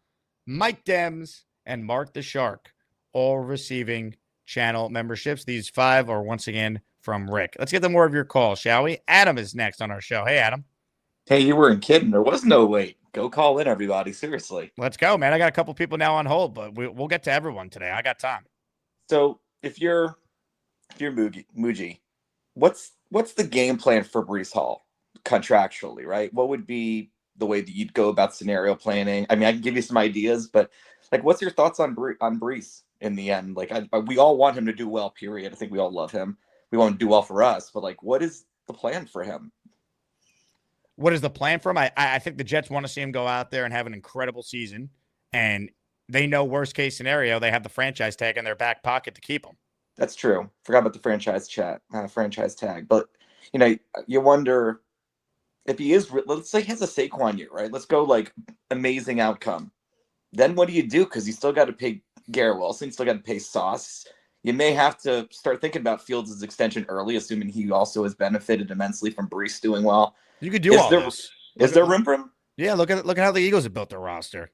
Mike Dems, and Mark the Shark, all receiving channel memberships. These 5 are once again from Rick. Let's get to more of your calls, shall we? Adam is next on our show. Hey, Adam. Hey, you weren't kidding. There was no wait. Go call in, everybody. Seriously. Let's go, man. I got a couple people now on hold, but we'll get to everyone today. I got time. So if you're Muji, what's the game plan for Breece Hall contractually, right? What would be the way that you'd go about scenario planning? I mean, I can give you some ideas, but like, what's your thoughts on Breece in the end? Like, we all want him to do well, period. I think we all love him. We want him to do well for us, but like, what is the plan for him? What is the plan for him? I think the Jets want to see him go out there and have an incredible season, and they know worst case scenario, they have the franchise tag in their back pocket to keep him. That's true. Forgot about the franchise tag. But, you know, you wonder if he is, let's say he has a Saquon year, right? Let's go like amazing outcome. Then what do you do? Because you still got to pay Garrett Wilson. You still got to pay Sauce. You may have to start thinking about Fields' extension early, assuming he also has benefited immensely from Breece doing well. You could do all this. Is there room for him? Yeah, look at how the Eagles have built their roster.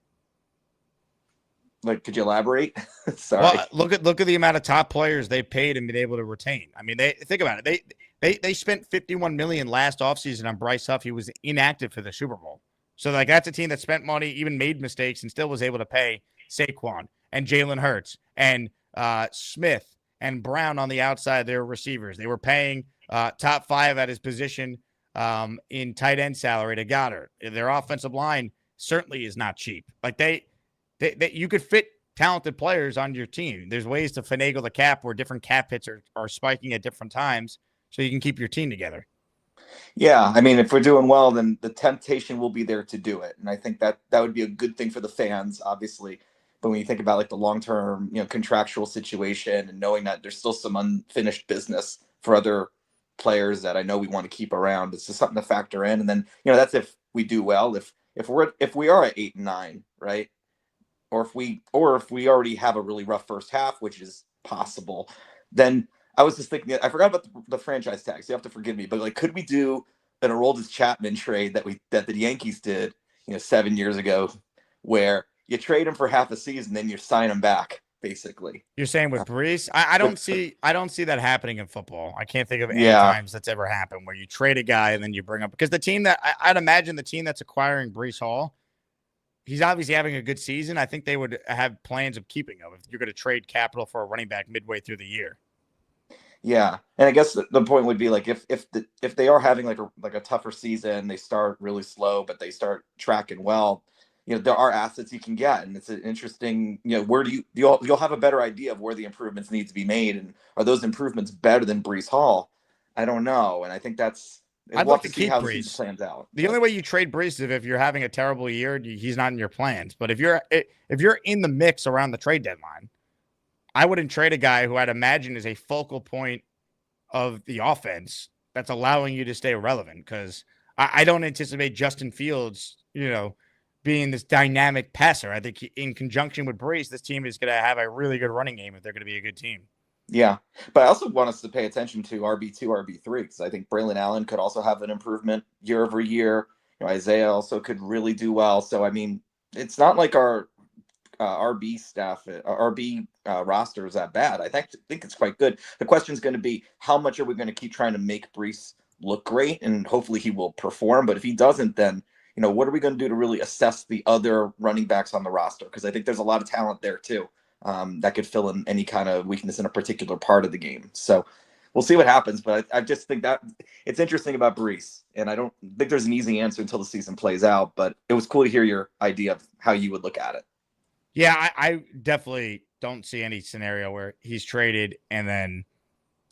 Like, could you elaborate? Sorry. Well, look at the amount of top players they paid and been able to retain. I mean, think about it. They spent $51 million last offseason on Bryce Huff. He was inactive for the Super Bowl. So like that's a team that spent money, even made mistakes, and still was able to pay Saquon and Jalen Hurts and Smith and Brown on the outside. Their receivers. They were paying top 5 at his position in tight end salary to Goddard. Their offensive line certainly is not cheap. Like you could fit talented players on your team. There's ways to finagle the cap where different cap hits are spiking at different times so you can keep your team together. Yeah, I mean, if we're doing well, then the temptation will be there to do it. And I think that would be a good thing for the fans, obviously. But when you think about like the long-term, contractual situation and knowing that there's still some unfinished business for other players that I know we want to keep around, it's just something to factor in. And then, that's if we do well. If we are at 8-9, right? Or if we already have a really rough first half, which is possible, then I was just thinking, I forgot about the franchise tag, so you have to forgive me, but like, could we do an Aroldis Chapman trade that the Yankees did, 7 years ago, where you trade him for half a season, then you sign him back, basically. You're saying with Breece? I don't see that happening in football. I can't think of any times that's ever happened where you trade a guy and then you bring up, because the team that I'd imagine the team that's acquiring Breece Hall, he's obviously having a good season. I think they would have plans of keeping him if you're going to trade capital for a running back midway through the year. Yeah, and I guess the point would be like if they are having like a tougher season, they start really slow, but they start tracking well. There are assets you can get, and it's an interesting. Where do you'll have a better idea of where the improvements need to be made, and are those improvements better than Breece Hall? I don't know, and I think that's. I'd like to keep how Breece. Plans out. The only way you trade Breece is if you're having a terrible year, he's not in your plans. But if you're in the mix around the trade deadline, I wouldn't trade a guy who I'd imagine is a focal point of the offense that's allowing you to stay relevant, because I don't anticipate Justin Fields, being this dynamic passer. I think in conjunction with Breece, this team is going to have a really good running game if they're going to be a good team. Yeah, but I also want us to pay attention to RB2, RB3, because I think Braylon Allen could also have an improvement year over year. Isaiah also could really do well. So, I mean, it's not like our RB roster is that bad. I think it's quite good. The question is going to be, how much are we going to keep trying to make Breece look great? And hopefully he will perform. But if he doesn't, then, what are we going to do to really assess the other running backs on the roster? Because I think there's a lot of talent there too. That could fill in any kind of weakness in a particular part of the game. So we'll see what happens. But I just think that it's interesting about Brees, and I don't think there's an easy answer until the season plays out. But it was cool to hear your idea of how you would look at it. Yeah, I definitely don't see any scenario where he's traded and then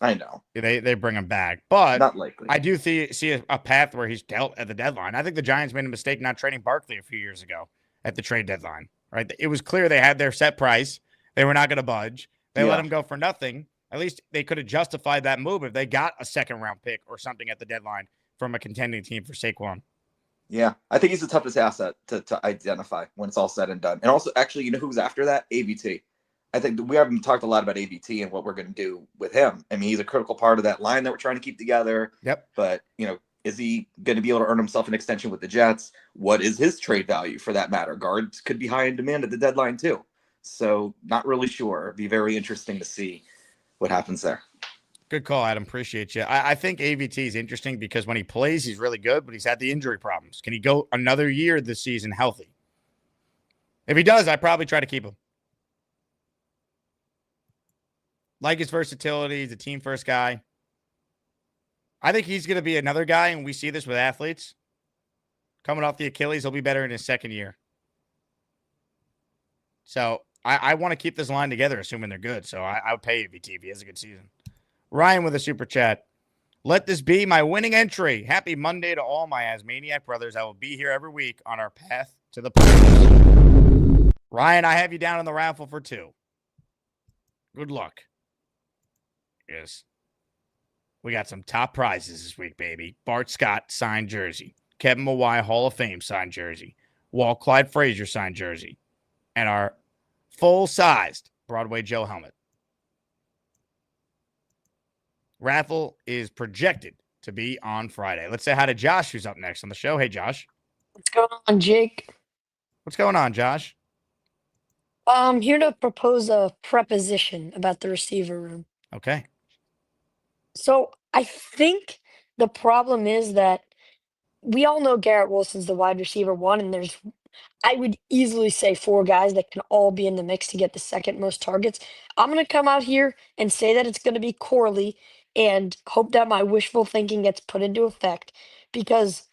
I know they bring him back, but not likely. I do see a path where he's dealt at the deadline. I think the Giants made a mistake not trading Barkley a few years ago at the trade deadline. Right, it was clear they had their set price; they were not going to budge. They let him go for nothing. At least they could have justified that move if they got a second-round pick or something at the deadline from a contending team for Saquon. Yeah, I think he's the toughest asset to identify when it's all said and done. And also, actually, you know who's after that? AVT. I think we haven't talked a lot about AVT and what we're going to do with him. I mean, he's a critical part of that line that we're trying to keep together. Yep. But, is he going to be able to earn himself an extension with the Jets? What is his trade value for that matter? Guards could be high in demand at the deadline too. So not really sure. It'd be very interesting to see what happens there. Good call, Adam. Appreciate you. I think AVT is interesting because when he plays, he's really good, but he's had the injury problems. Can he go another year this season healthy? If he does, I'd probably try to keep him. Like his versatility, he's a team-first guy. I think he's going to be another guy, and we see this with athletes. Coming off the Achilles, he'll be better in his second year. So I want to keep this line together, assuming they're good. So I would pay AVT if he has a good season. Ryan with a super chat. Let this be my winning entry. Happy Monday to all my Asmaniac brothers. I will be here every week on our path to the playoffs. Ryan, I have you down in the raffle for 2. Good luck. Yes. We got some top prizes this week, baby. Bart Scott signed jersey. Kevin Mawai Hall of Fame signed jersey. Walt Clyde Frazier signed jersey. And our full-sized Broadway Joe helmet. Raffle is projected to be on Friday. Let's say hi to Josh, who's up next on the show. Hey, Josh. What's going on, Jake? What's going on, Josh? I'm here to propose a preposition about the receiver room. Okay. So I think the problem is that we all know Garrett Wilson's the wide receiver 1, and I would easily say 4 guys that can all be in the mix to get the second most targets. I'm going to come out here and say that it's going to be Corley and hope that my wishful thinking gets put into effect because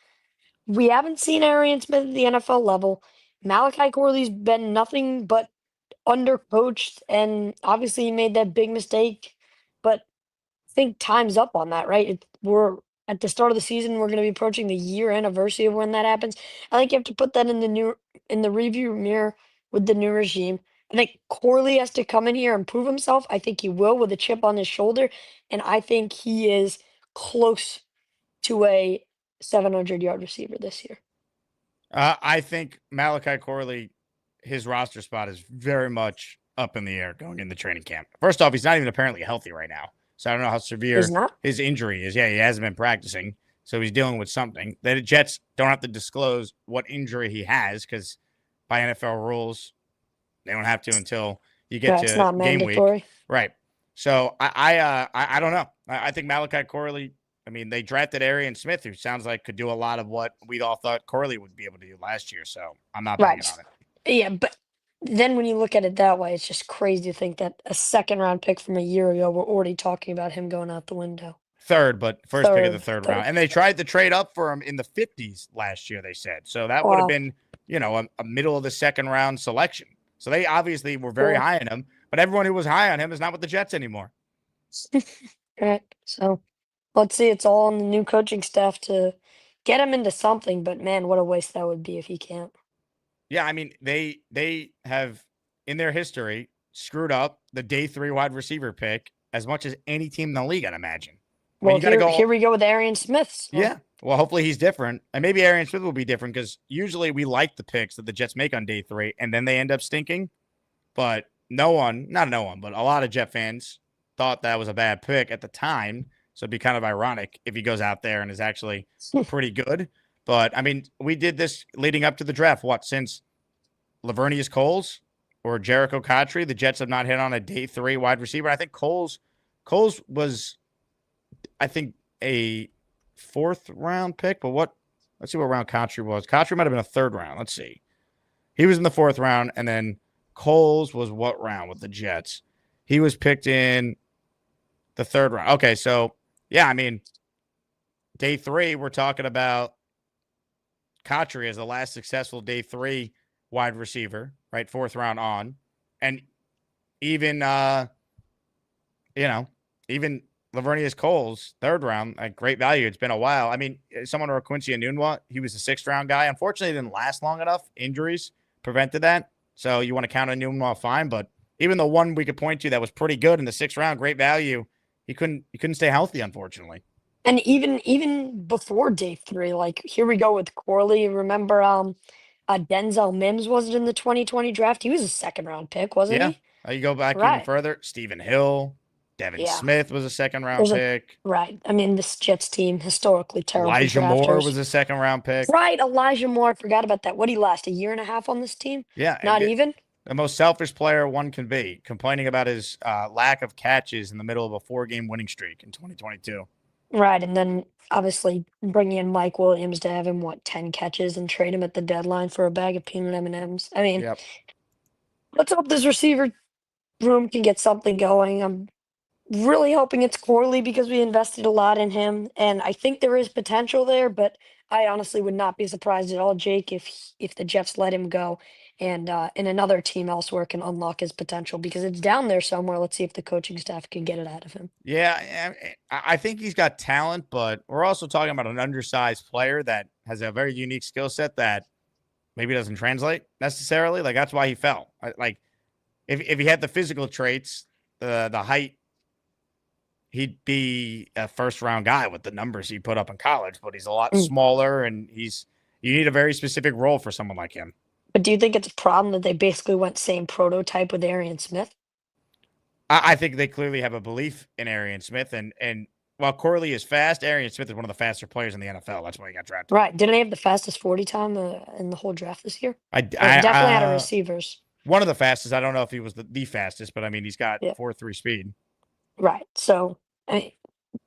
we haven't seen Arian Smith at the NFL level. Malachi Corley's been nothing but undercoached, and obviously he made that big mistake, but I think time's up on that, right? We're at the start of the season. We're going to be approaching the year anniversary of when that happens. I think you have to put that in the review mirror with the new regime. I think Corley has to come in here and prove himself. I think he will with a chip on his shoulder, and I think he is close to a 700-yard receiver this year. I think Malachi Corley, his roster spot is very much up in the air going into training camp. First off, he's not even apparently healthy right now. So I don't know how severe his injury is. Yeah, he hasn't been practicing, so he's dealing with something. The Jets don't have to disclose what injury he has because by NFL rules, they don't have to until you get to not game mandatory. week. Right. So I don't know. I think Malachi Corley, I mean, they drafted Arian Smith, who sounds like could do a lot of what we all thought Corley would be able to do last year. So I'm not banking on it. Yeah, but then when you look at it that way, it's just crazy to think that a second-round pick from a year ago, we're already talking about him going out the window. Third, but first pick of the third round. And they tried to trade up for him in the 50s last year, they said. So that would have been, a middle of the second round selection. So they obviously were very high on him, but everyone who was high on him is not with the Jets anymore. Right. So let's see. It's all on the new coaching staff to get him into something. But man, what a waste that would be if he can't. Yeah, I mean, they have in their history screwed up the day 3 wide receiver pick as much as any team in the league, I'd imagine. Well, here we go with Arian Smith. So. Yeah. Well, hopefully he's different. And maybe Arian Smith will be different because usually we like the picks that the Jets make on day 3 and then they end up stinking. But but a lot of Jet fans thought that was a bad pick at the time. So it'd be kind of ironic if he goes out there and is actually pretty good. But, I mean, we did this leading up to the draft. Since Lavernius Coles or Jericho Cotchery, the Jets have not hit on a day 3 wide receiver. I think Coles was, I think, a 4th round pick. But let's see what round Cotchery was. Cotchery might have been a 3rd round. Let's see. He was in the 4th round, and then Coles was what round with the Jets? He was picked in the The third round. Okay, so yeah, I mean, day 3, we're talking about Kotri as the last successful day 3 wide receiver, right? 4th round on. And even even Lavernius Coles, 3rd round, at great value. It's been a while. I mean, someone or Quincy Enunwa, he was a 6th round guy. Unfortunately, it didn't last long enough. Injuries prevented that. So you want to count Enunwa, fine. But even the one we could point to that was pretty good in the 6th round, great value, he couldn't stay healthy, unfortunately. And even before day 3, like here we go with Corley. Remember, Denzel Mims wasn't in the 2020 draft. He was a 2nd round pick, wasn't Yeah. he? You go back even Right. further. Stephen Hill, Devin Yeah. Smith was a 2nd round There's a pick. right. I mean, this Jets team historically terrible Elijah Moore was drafters. a 2nd round pick. Right, Elijah Moore. I forgot about that. What did he last? A year and a half on this team? Yeah. Not even. The most selfish player one can be, complaining about his lack of catches in the middle of a 4-game winning streak in 2022. Right, and then obviously bringing in Mike Williams to have him 10 catches and trade him at the deadline for a bag of peanut M&Ms. I mean, Yep. let's hope this receiver room can get something going. I'm really hoping it's Corley because we invested a lot in him, and I think there is potential there. But I honestly would not be surprised at all, Jake, if the Jets let him go and another team elsewhere can unlock his potential because it's down there somewhere. Let's see if the coaching staff can get it out of him. Yeah, I think he's got talent, but we're also talking about an undersized player that has a very unique skill set that maybe doesn't translate necessarily. Like, that's why he fell. Like, if he had the physical traits, the height, he'd be a 1st round guy with the numbers he put up in college, but he's a lot smaller, and you need a very specific role for someone like him. But do you think it's a problem that they basically went same prototype with Arian Smith? I think they clearly have a belief in Arian Smith, and while Corley is fast, Arian Smith is one of the faster players in the NFL. That's why he got drafted. Right. Didn't he have the fastest 40 time in the whole draft this year? I definitely out of receivers. One of the fastest. I don't know if he was the fastest, but I mean, he's got 4.3 speed. Right. So, I mean,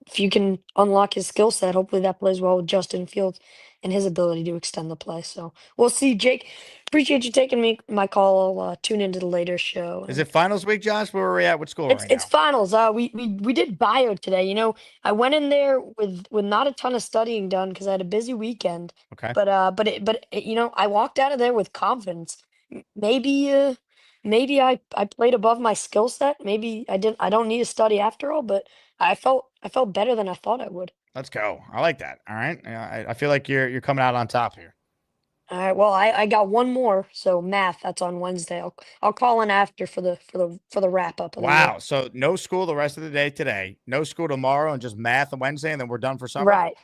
if you can unlock his skill set, hopefully that plays well with Justin Fields and his ability to extend the play. So we'll see. Jake, appreciate you taking my call. I'll tune into the later show. Is it finals week, Josh? Where are we at? What school right now? It's finals. We did bio today. You know, I went in there with not a ton of studying done because I had a busy weekend. Okay. But you know, I walked out of there with confidence. Maybe I played above my skill set. Maybe I didn't. I don't need to study after all. But I felt better than I thought I would. Let's go. I like that. All right. I feel like you're coming out on top here. All right. Well, I got one more. So math. That's on Wednesday. I'll call in after for the wrap up. Wow. So no school the rest of the day today. No school tomorrow, and just math on Wednesday, and then we're done for summer. Right.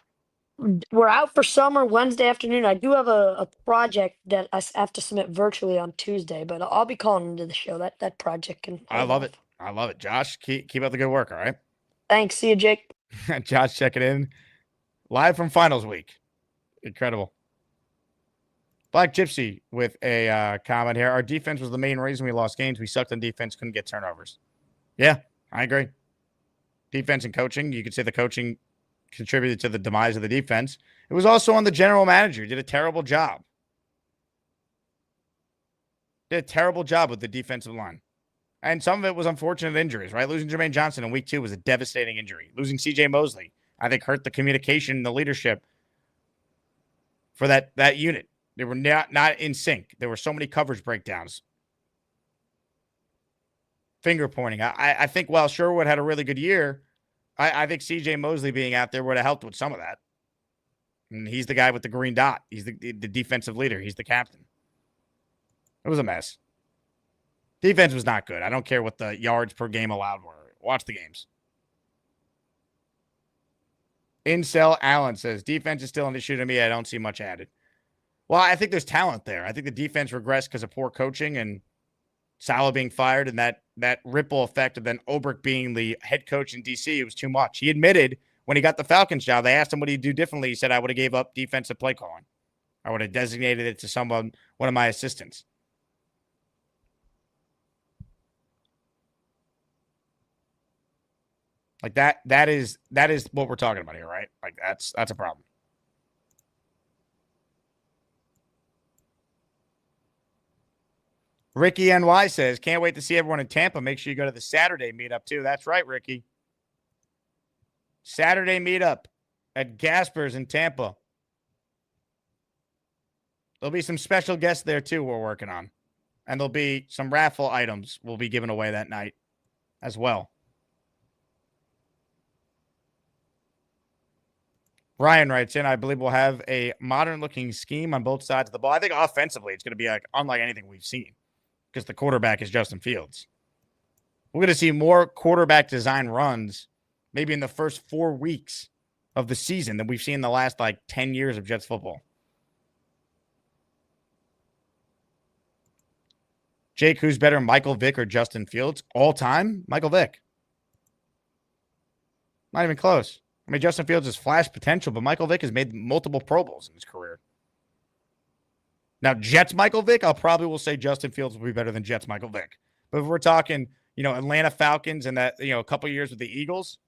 We're out for summer Wednesday afternoon. I do have a project that I have to submit virtually on Tuesday, but I'll be calling into the show. That project can. I love it. I love it. Josh, keep up the good work. All right. Thanks. See you, Jake. Josh checking in live from finals week. Incredible. Black Gypsy with a comment here. Our defense was the main reason we lost games. We sucked on defense, couldn't get turnovers. Yeah, I agree. Defense and coaching. You could say the coaching contributed to the demise of the defense. It was also on the general manager. He did a terrible job. Did a terrible job with the defensive line. And some of it was unfortunate injuries, right? Losing Jermaine Johnson in week 2 was a devastating injury. Losing C.J. Mosley, I think, hurt the communication and the leadership for that unit. They were not in sync. There were so many coverage breakdowns. Finger pointing. I think while Sherwood had a really good year, I think C.J. Mosley being out there would have helped with some of that. And he's the guy with the green dot. He's the defensive leader. He's the captain. It was a mess. Defense was not good. I don't care what the yards per game allowed were. Watch the games. Incel Allen says, defense is still an issue to me. I don't see much added. Well, I think there's talent there. I think the defense regressed because of poor coaching and Salah being fired and that ripple effect of then Obrick being the head coach in D.C. It was too much. He admitted when he got the Falcons job, they asked him what he'd do differently. He said, I would have gave up defensive play calling. I would have designated it to one of my assistants. Like that is what we're talking about here, right? Like that's a problem. Ricky NY says, can't wait to see everyone in Tampa. Make sure you go to the Saturday meetup too. That's right, Ricky. Saturday meetup at Gasper's in Tampa. There'll be some special guests there, too, we're working on. And there'll be some raffle items we'll be giving away that night as well. Ryan writes in, I believe we'll have a modern-looking scheme on both sides of the ball. I think offensively it's going to be like unlike anything we've seen because the quarterback is Justin Fields. We're going to see more quarterback design runs maybe in the first 4 weeks of the season than we've seen in the last, 10 years of Jets football. Jake, who's better, Michael Vick or Justin Fields? All time, Michael Vick. Not even close. I mean, Justin Fields has flash potential, but Michael Vick has made multiple Pro Bowls in his career. Now, Jets Michael Vick, I'll probably will say Justin Fields will be better than Jets Michael Vick. But if we're talking, Atlanta Falcons and that, a couple years with the Eagles,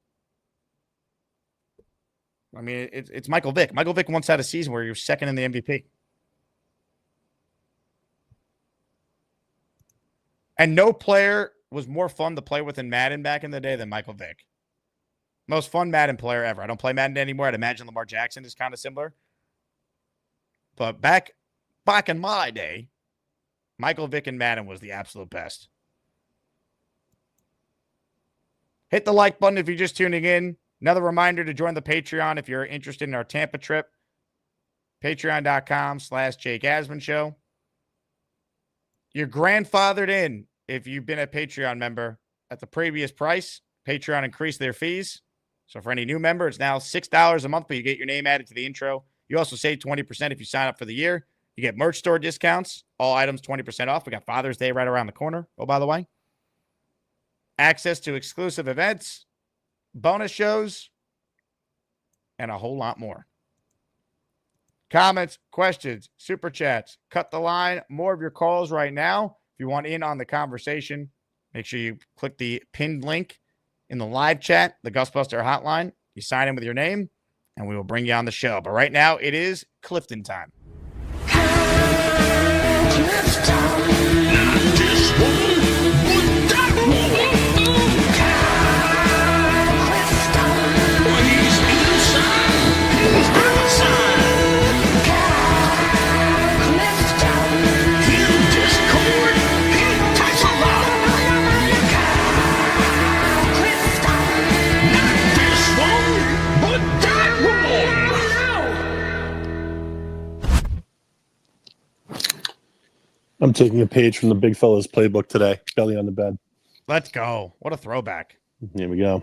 I mean, it's Michael Vick. Michael Vick once had a season where he was second in the MVP. And no player was more fun to play with in Madden back in the day than Michael Vick. Most fun Madden player ever. I don't play Madden anymore. I'd imagine Lamar Jackson is kind of similar. But back in my day, Michael Vick in Madden was the absolute best. Hit the like button if you're just tuning in. Another reminder to join the Patreon if you're interested in our Tampa trip. Patreon.com/Jake Asman Show. You're grandfathered in if you've been a Patreon member at the previous price. Patreon increased their fees. So for any new member, it's now $6 a month, but you get your name added to the intro. You also save 20% if you sign up for the year. You get merch store discounts, all items 20% off. We got Father's Day right around the corner. Oh, by the way. Access to exclusive events, bonus shows, and a whole lot more. Comments, questions, super chats, cut the line. More of your calls right now. If you want in on the conversation, make sure you click the pinned link in the live chat, the Gustbuster Hotline. You sign in with your name, and we will bring you on the show. But right now, it is Clifton time. I'm taking a page from the big fella's playbook today. Belly on the bed. Let's go. What a throwback. Here we go.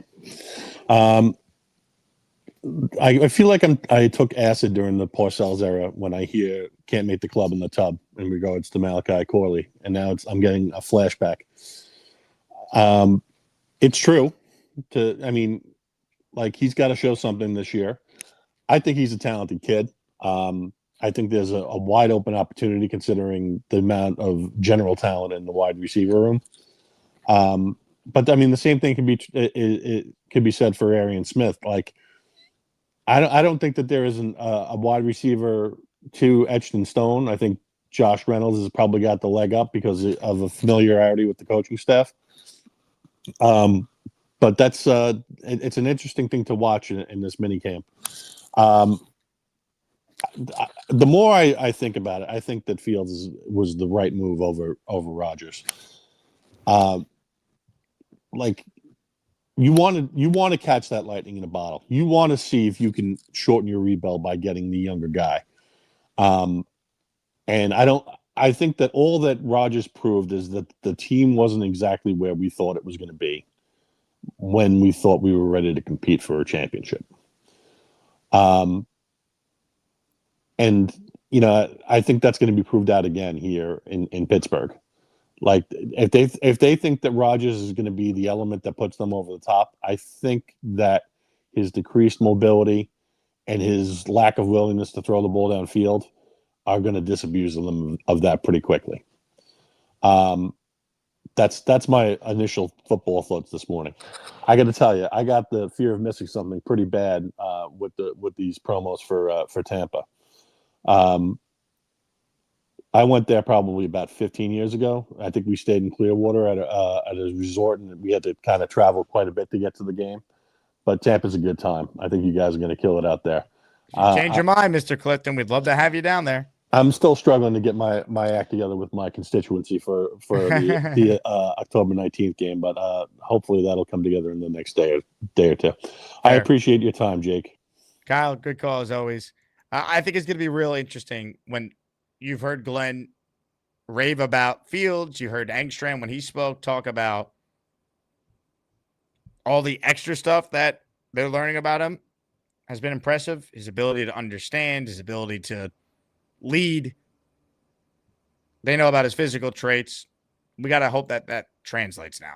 I feel like I took acid during the Parcells era when I hear "Can't Make the Club in the Tub" in regards to Malachi Corley, and now I'm getting a flashback. It's true. He's got to show something this year. I think he's a talented kid. I think there's a wide open opportunity considering the amount of general talent in the wide receiver room. But I mean, the same thing can be said for Arian Smith. Like, I don't think that there isn't a wide receiver too etched in stone. I think Josh Reynolds has probably got the leg up because of a familiarity with the coaching staff. But that's it's an interesting thing to watch in this minicamp. The more I think about it, I think that Fields was the right move over Rodgers. You want to catch that lightning in a bottle. You want to see if you can shorten your rebuild by getting the younger guy. And I think that all that Rodgers proved is that the team wasn't exactly where we thought it was going to be when we thought we were ready to compete for a championship. And, I think that's going to be proved out again here in Pittsburgh. Like, if they think that Rodgers is going to be the element that puts them over the top, I think that his decreased mobility and his lack of willingness to throw the ball downfield are going to disabuse them of that pretty quickly. That's my initial football thoughts this morning. I got to tell you, I got the fear of missing something pretty bad with these promos for Tampa. I went there probably about 15 years ago. I think we stayed in Clearwater at a resort, and we had to kind of travel quite a bit to get to the game. but Tampa's a good time. I think you guys are going to kill it out there. Change your mind, Mr. Clifton. We'd love to have you down there. I'm still struggling to get my act together with my constituency for the October 19th game, but hopefully that'll come together in the next day or two. I appreciate your time, Jake. Kyle, good call as always. I think it's going to be real interesting when you've heard Glenn rave about Fields. You heard Engstrom when he spoke talk about all the extra stuff that they're learning about him has been impressive. His ability to understand, his ability to lead. They know about his physical traits. We got to hope that that translates now.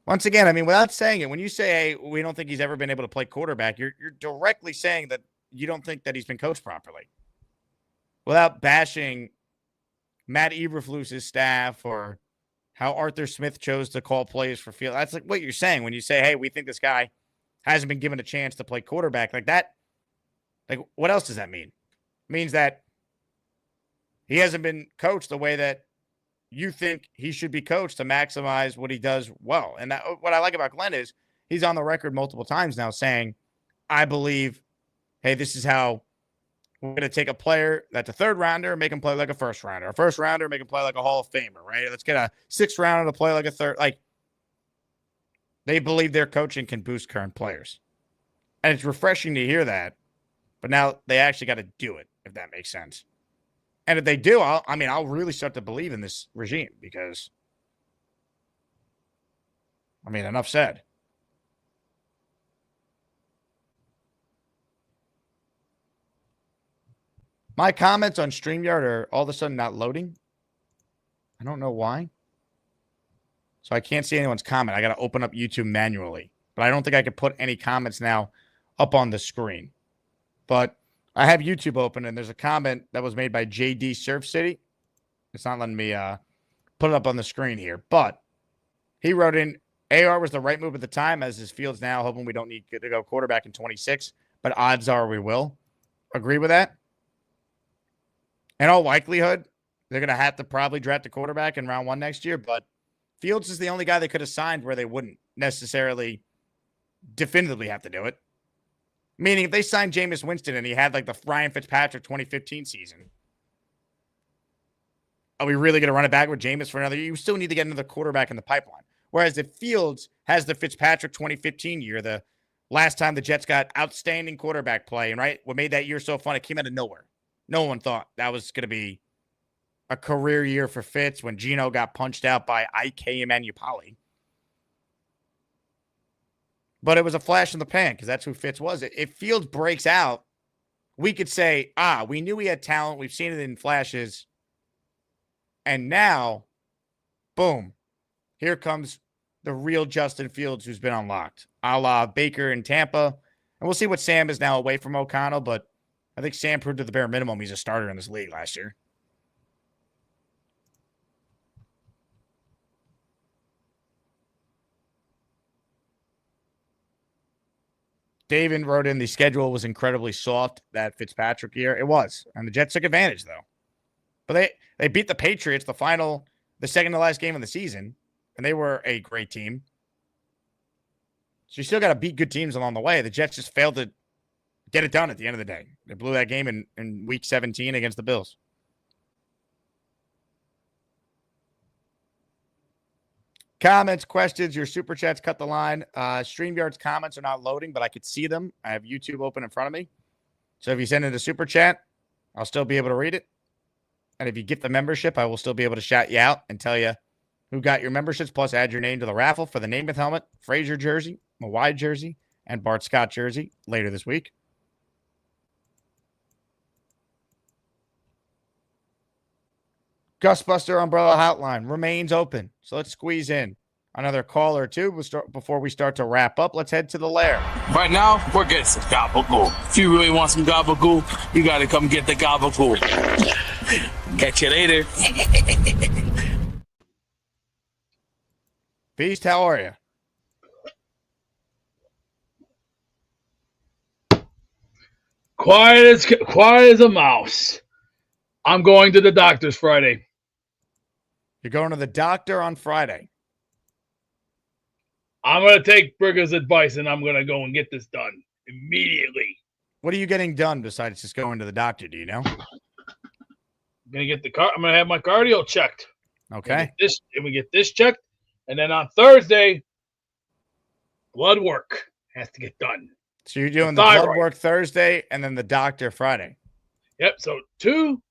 Once again, I mean, without saying it, when you say, hey, we don't think he's ever been able to play quarterback, you're directly saying that you don't think that he's been coached properly. Without bashing Matt Eberflus's staff or how Arthur Smith chose to call plays for Field. That's like what you're saying when you say, hey, we think this guy hasn't been given a chance to play quarterback. Like that, like what else does that mean? It means that he hasn't been coached the way that you think he should be coached to maximize what he does well. And that, what I like about Glenn is he's on the record multiple times now saying, I believe, hey, this is how we're going to take a player that's a third rounder and make him play like a first rounder. A first rounder, make him play like a Hall of Famer, right? Let's get a sixth rounder to play like a third. Like, they believe their coaching can boost current players. And it's refreshing to hear that. But now they actually got to do it, if that makes sense. And if they do, I'll really start to believe in this regime because, enough said. My comments on StreamYard are all of a sudden not loading. I don't know why. So I can't see anyone's comment. I got to open up YouTube manually. But I don't think I could put any comments now up on the screen. But I have YouTube open, and there's a comment that was made by JD Surf City. It's not letting me put it up on the screen here. But he wrote in, AR was the right move at the time, as his Fields now, hoping we don't need to go quarterback in 26. But odds are we will. Agree with that? In all likelihood, they're going to have to probably draft a quarterback in round 1 next year. But Fields is the only guy they could have signed where they wouldn't necessarily definitively have to do it. Meaning, if they signed Jameis Winston and he had like the Ryan Fitzpatrick 2015 season, are we really going to run it back with Jameis for another year? You still need to get another quarterback in the pipeline. Whereas if Fields has the Fitzpatrick 2015 year, the last time the Jets got outstanding quarterback play, and right, what made that year so fun, it came out of nowhere. No one thought that was going to be a career year for Fitz when Geno got punched out by I.K. Emmanuel. But it was a flash in the pan because that's who Fitz was. If Fields breaks out, we could say, we knew he had talent. We've seen it in flashes. And now, boom, here comes the real Justin Fields who's been unlocked, a la Baker in Tampa. And we'll see what Sam is now away from O'Connell, but I think Sam proved to the bare minimum he's a starter in this league last year. David wrote in the schedule was incredibly soft that Fitzpatrick year. It was. And the Jets took advantage, though. But they beat the Patriots the second to last game of the season, and they were a great team. So you still got to beat good teams along the way. The Jets just failed to get it done at the end of the day. They blew that game in week 17 against the Bills. Comments, questions, your super chats cut the line. StreamYard's comments are not loading, but I could see them. I have YouTube open in front of me. So if you send in a super chat, I'll still be able to read it. And if you get the membership, I will still be able to shout you out and tell you who got your memberships, plus add your name to the raffle for the Namath helmet, Frazier jersey, Mawai jersey, and Bart Scott jersey later this week. Gustbuster Umbrella Hotline remains open. So let's squeeze in another call or two before we start to wrap up. Let's head to the lair. Right now, we're getting some gabagool. If you really want some gabagool, you got to come get the gabagool. Catch you later. Beast, how are you? Quiet as a mouse. I'm going to the doctor's Friday. You're going to the doctor on Friday. I'm going to take Brigger's advice, and I'm going to go and get this done immediately. What are you getting done besides just going to the doctor? Do you know? I'm going to have my cardio checked. Okay. We get this checked, and then on Thursday, blood work has to get done. So you're doing the blood work Thursday and then the doctor Friday. Yep. So 2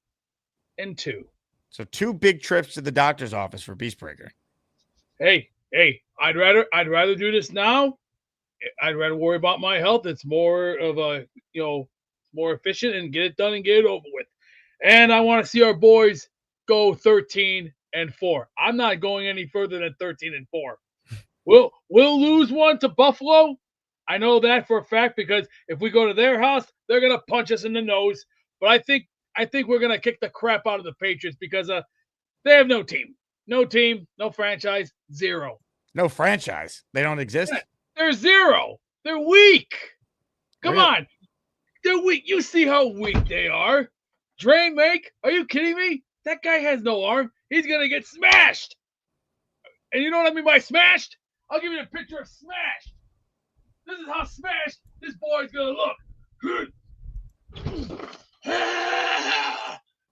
and 2. So 2 big trips to the doctor's office for Beastbreaker. Hey, I'd rather do this now. I'd rather worry about my health. It's more of a, more efficient and get it done and get it over with. And I want to see our boys go 13-4. I'm not going any further than 13-4. We'll lose one to Buffalo. I know that for a fact because if we go to their house, they're gonna punch us in the nose. But I think we're gonna kick the crap out of the Patriots because they have no team, no franchise, zero. No franchise. They don't exist. They're zero. They're weak. Come on, they're weak. You see how weak they are. Dre Make, are you kidding me? That guy has no arm. He's gonna get smashed. And you know what I mean by smashed? I'll give you a picture of smashed. This is how smashed this boy's gonna look.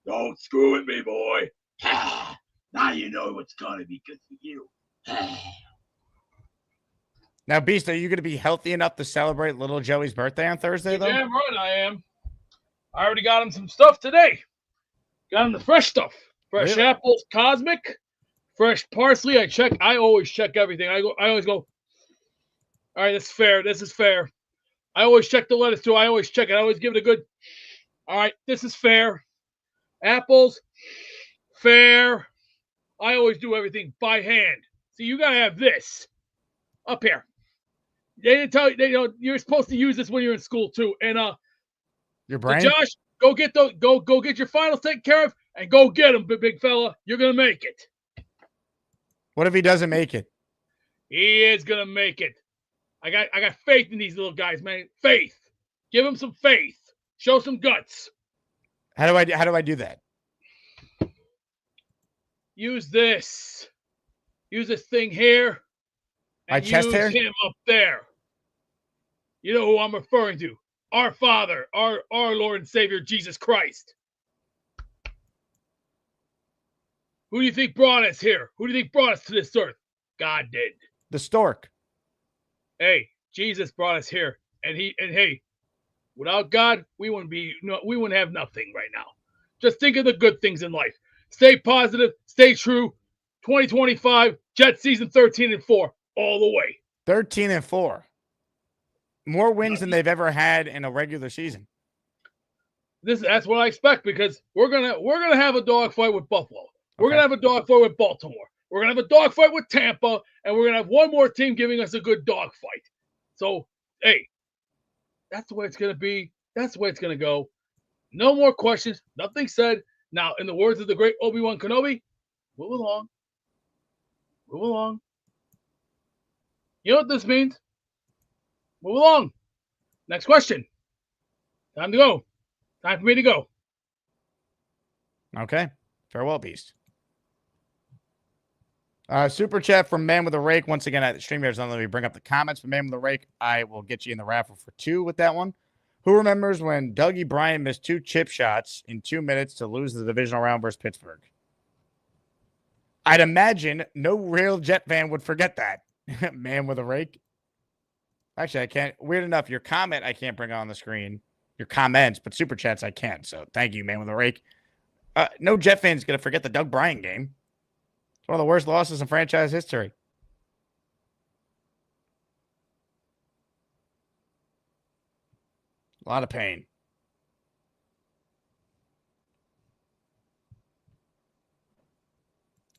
Don't screw with me, boy. Now you know what's gonna be good for you. Now, Beast, are you going to be healthy enough to celebrate little Joey's birthday on Thursday, though? Damn right I am. I already got him some stuff today. Got him the fresh stuff. Fresh apples, Cosmic, fresh parsley. I always check everything. I always go, all right, this is fair. This is fair. I always check the lettuce, too. I always check it. I always give it a good, all right, this is fair. Apples, fair. I always do everything by hand. So you got to have this up here. They didn't tell you, you're supposed to use this when you're in school, too. And your brain? Josh, go get your finals taken care of and go get them, big fella. You're going to make it. What if he doesn't make it? He is going to make it. I got faith in these little guys, man. Faith. Give them some faith. Show some guts. How do I do that? Use this. Use this thing here. My chest hair? Use him up there. You know who I'm referring to. Our Father, our Lord and Savior, Jesus Christ. Who do you think brought us here? Who do you think brought us to this earth? God did. The stork. Hey, Jesus brought us here, and hey, without God, we wouldn't have nothing right now. Just think of the good things in life. Stay positive, stay true. 2025, Jets season 13-4, all the way. 13-4. More wins than they've ever had in a regular season. That's what I expect because we're gonna have a dogfight with Buffalo. We're gonna have a dogfight with Baltimore. We're gonna have a dogfight with Tampa, and we're gonna have one more team giving us a good dogfight. So, hey, that's the way it's gonna be. That's the way it's gonna go. No more questions. Nothing said. Now, in the words of the great Obi-Wan Kenobi, move along. Move along. You know what this means? Move along. Next question. Time to go. Time for me to go. Okay. Farewell, Beast. Super chat from Man with a Rake. Once again, at StreamYard's not letting me bring up the comments from Man with a Rake. I will get you in the raffle for 2 with that one. Who remembers when Dougie Bryant missed 2 chip shots in 2 minutes to lose the divisional round versus Pittsburgh? I'd imagine no real Jet fan would forget that. Man with a Rake. Actually, I can't. Weird enough, your comment I can't bring on the screen. Your comments, but super chats I can. So thank you, Man with a Rake. No Jet fan's going to forget the Doug Bryant game. It's one of the worst losses in franchise history. A lot of pain.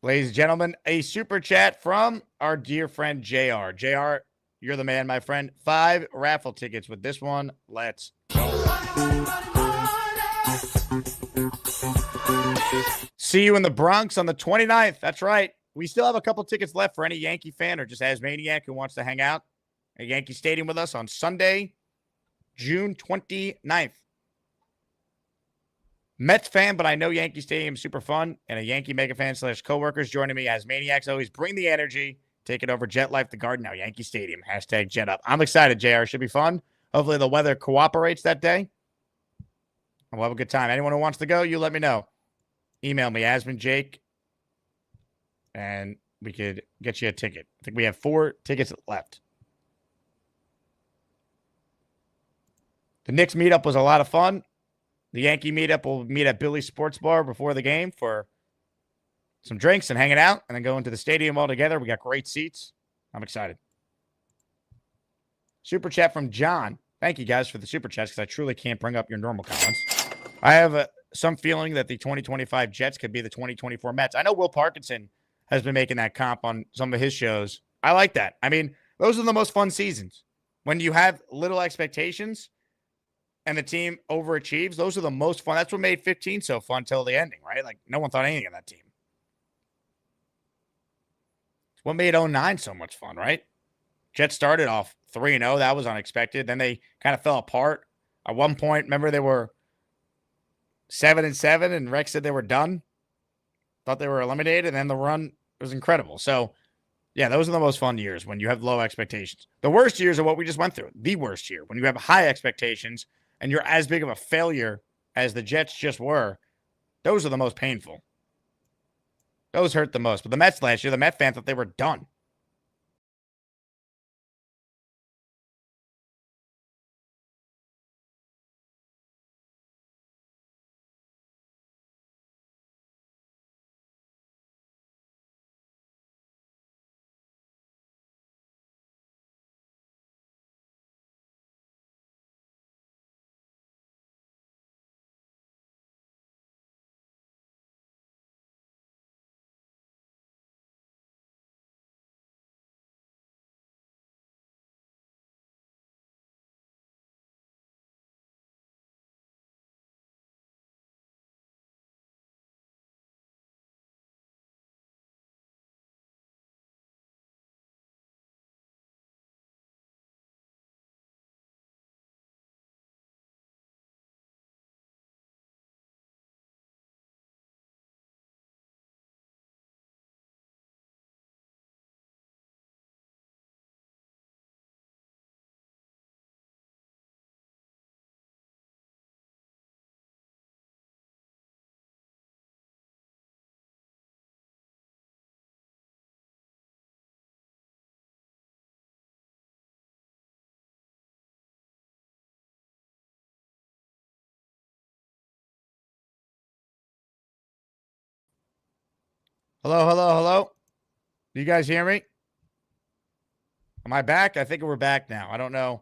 Ladies and gentlemen, a super chat from our dear friend JR. JR, you're the man, my friend. 5 raffle tickets with this one. Let's go. See you in the Bronx on the 29th. That's right. We still have a couple tickets left for any Yankee fan or just Asmaniac who wants to hang out at Yankee Stadium with us on Sunday, June 29th. Mets fan, but I know Yankee Stadium is super fun, and a Yankee mega fan / coworkers joining me as Maniacs always bring the energy taking over Jet Life, the Garden now, Yankee Stadium. Hashtag Jet Up. I'm excited, JR. Should be fun. Hopefully the weather cooperates that day. We'll have a good time. Anyone who wants to go, you let me know. Email me, AsmanJake, and we could get you a ticket. I think we have 4 tickets left. The Knicks meetup was a lot of fun. The Yankee meetup will meet at Billy's Sports Bar before the game for some drinks and hanging out, and then go into the stadium all together. We got great seats. I'm excited. Super chat from John. Thank you guys for the super chats because I truly can't bring up your normal comments. I have some feeling that the 2025 Jets could be the 2024 Mets. I know Will Parkinson has been making that comp on some of his shows. I like that. I mean, those are the most fun seasons. When you have little expectations and the team overachieves, those are the most fun. That's what made 15 so fun till the ending, right? Like, no one thought anything of that team. It's what made 09 so much fun, right? Jets started off 3-0. That was unexpected. Then they kind of fell apart. At one point, remember, they were 7-7, and Rex said they were done. Thought they were eliminated, and then the run was incredible. So, yeah, those are the most fun years when you have low expectations. The worst years are what we just went through. The worst year, when you have high expectations and you're as big of a failure as the Jets just were, those are the most painful. Those hurt the most. But the Mets last year, the Met fans thought they were done. Hello, hello, hello. Do you guys hear me? Am I back? I think we're back now. I don't know.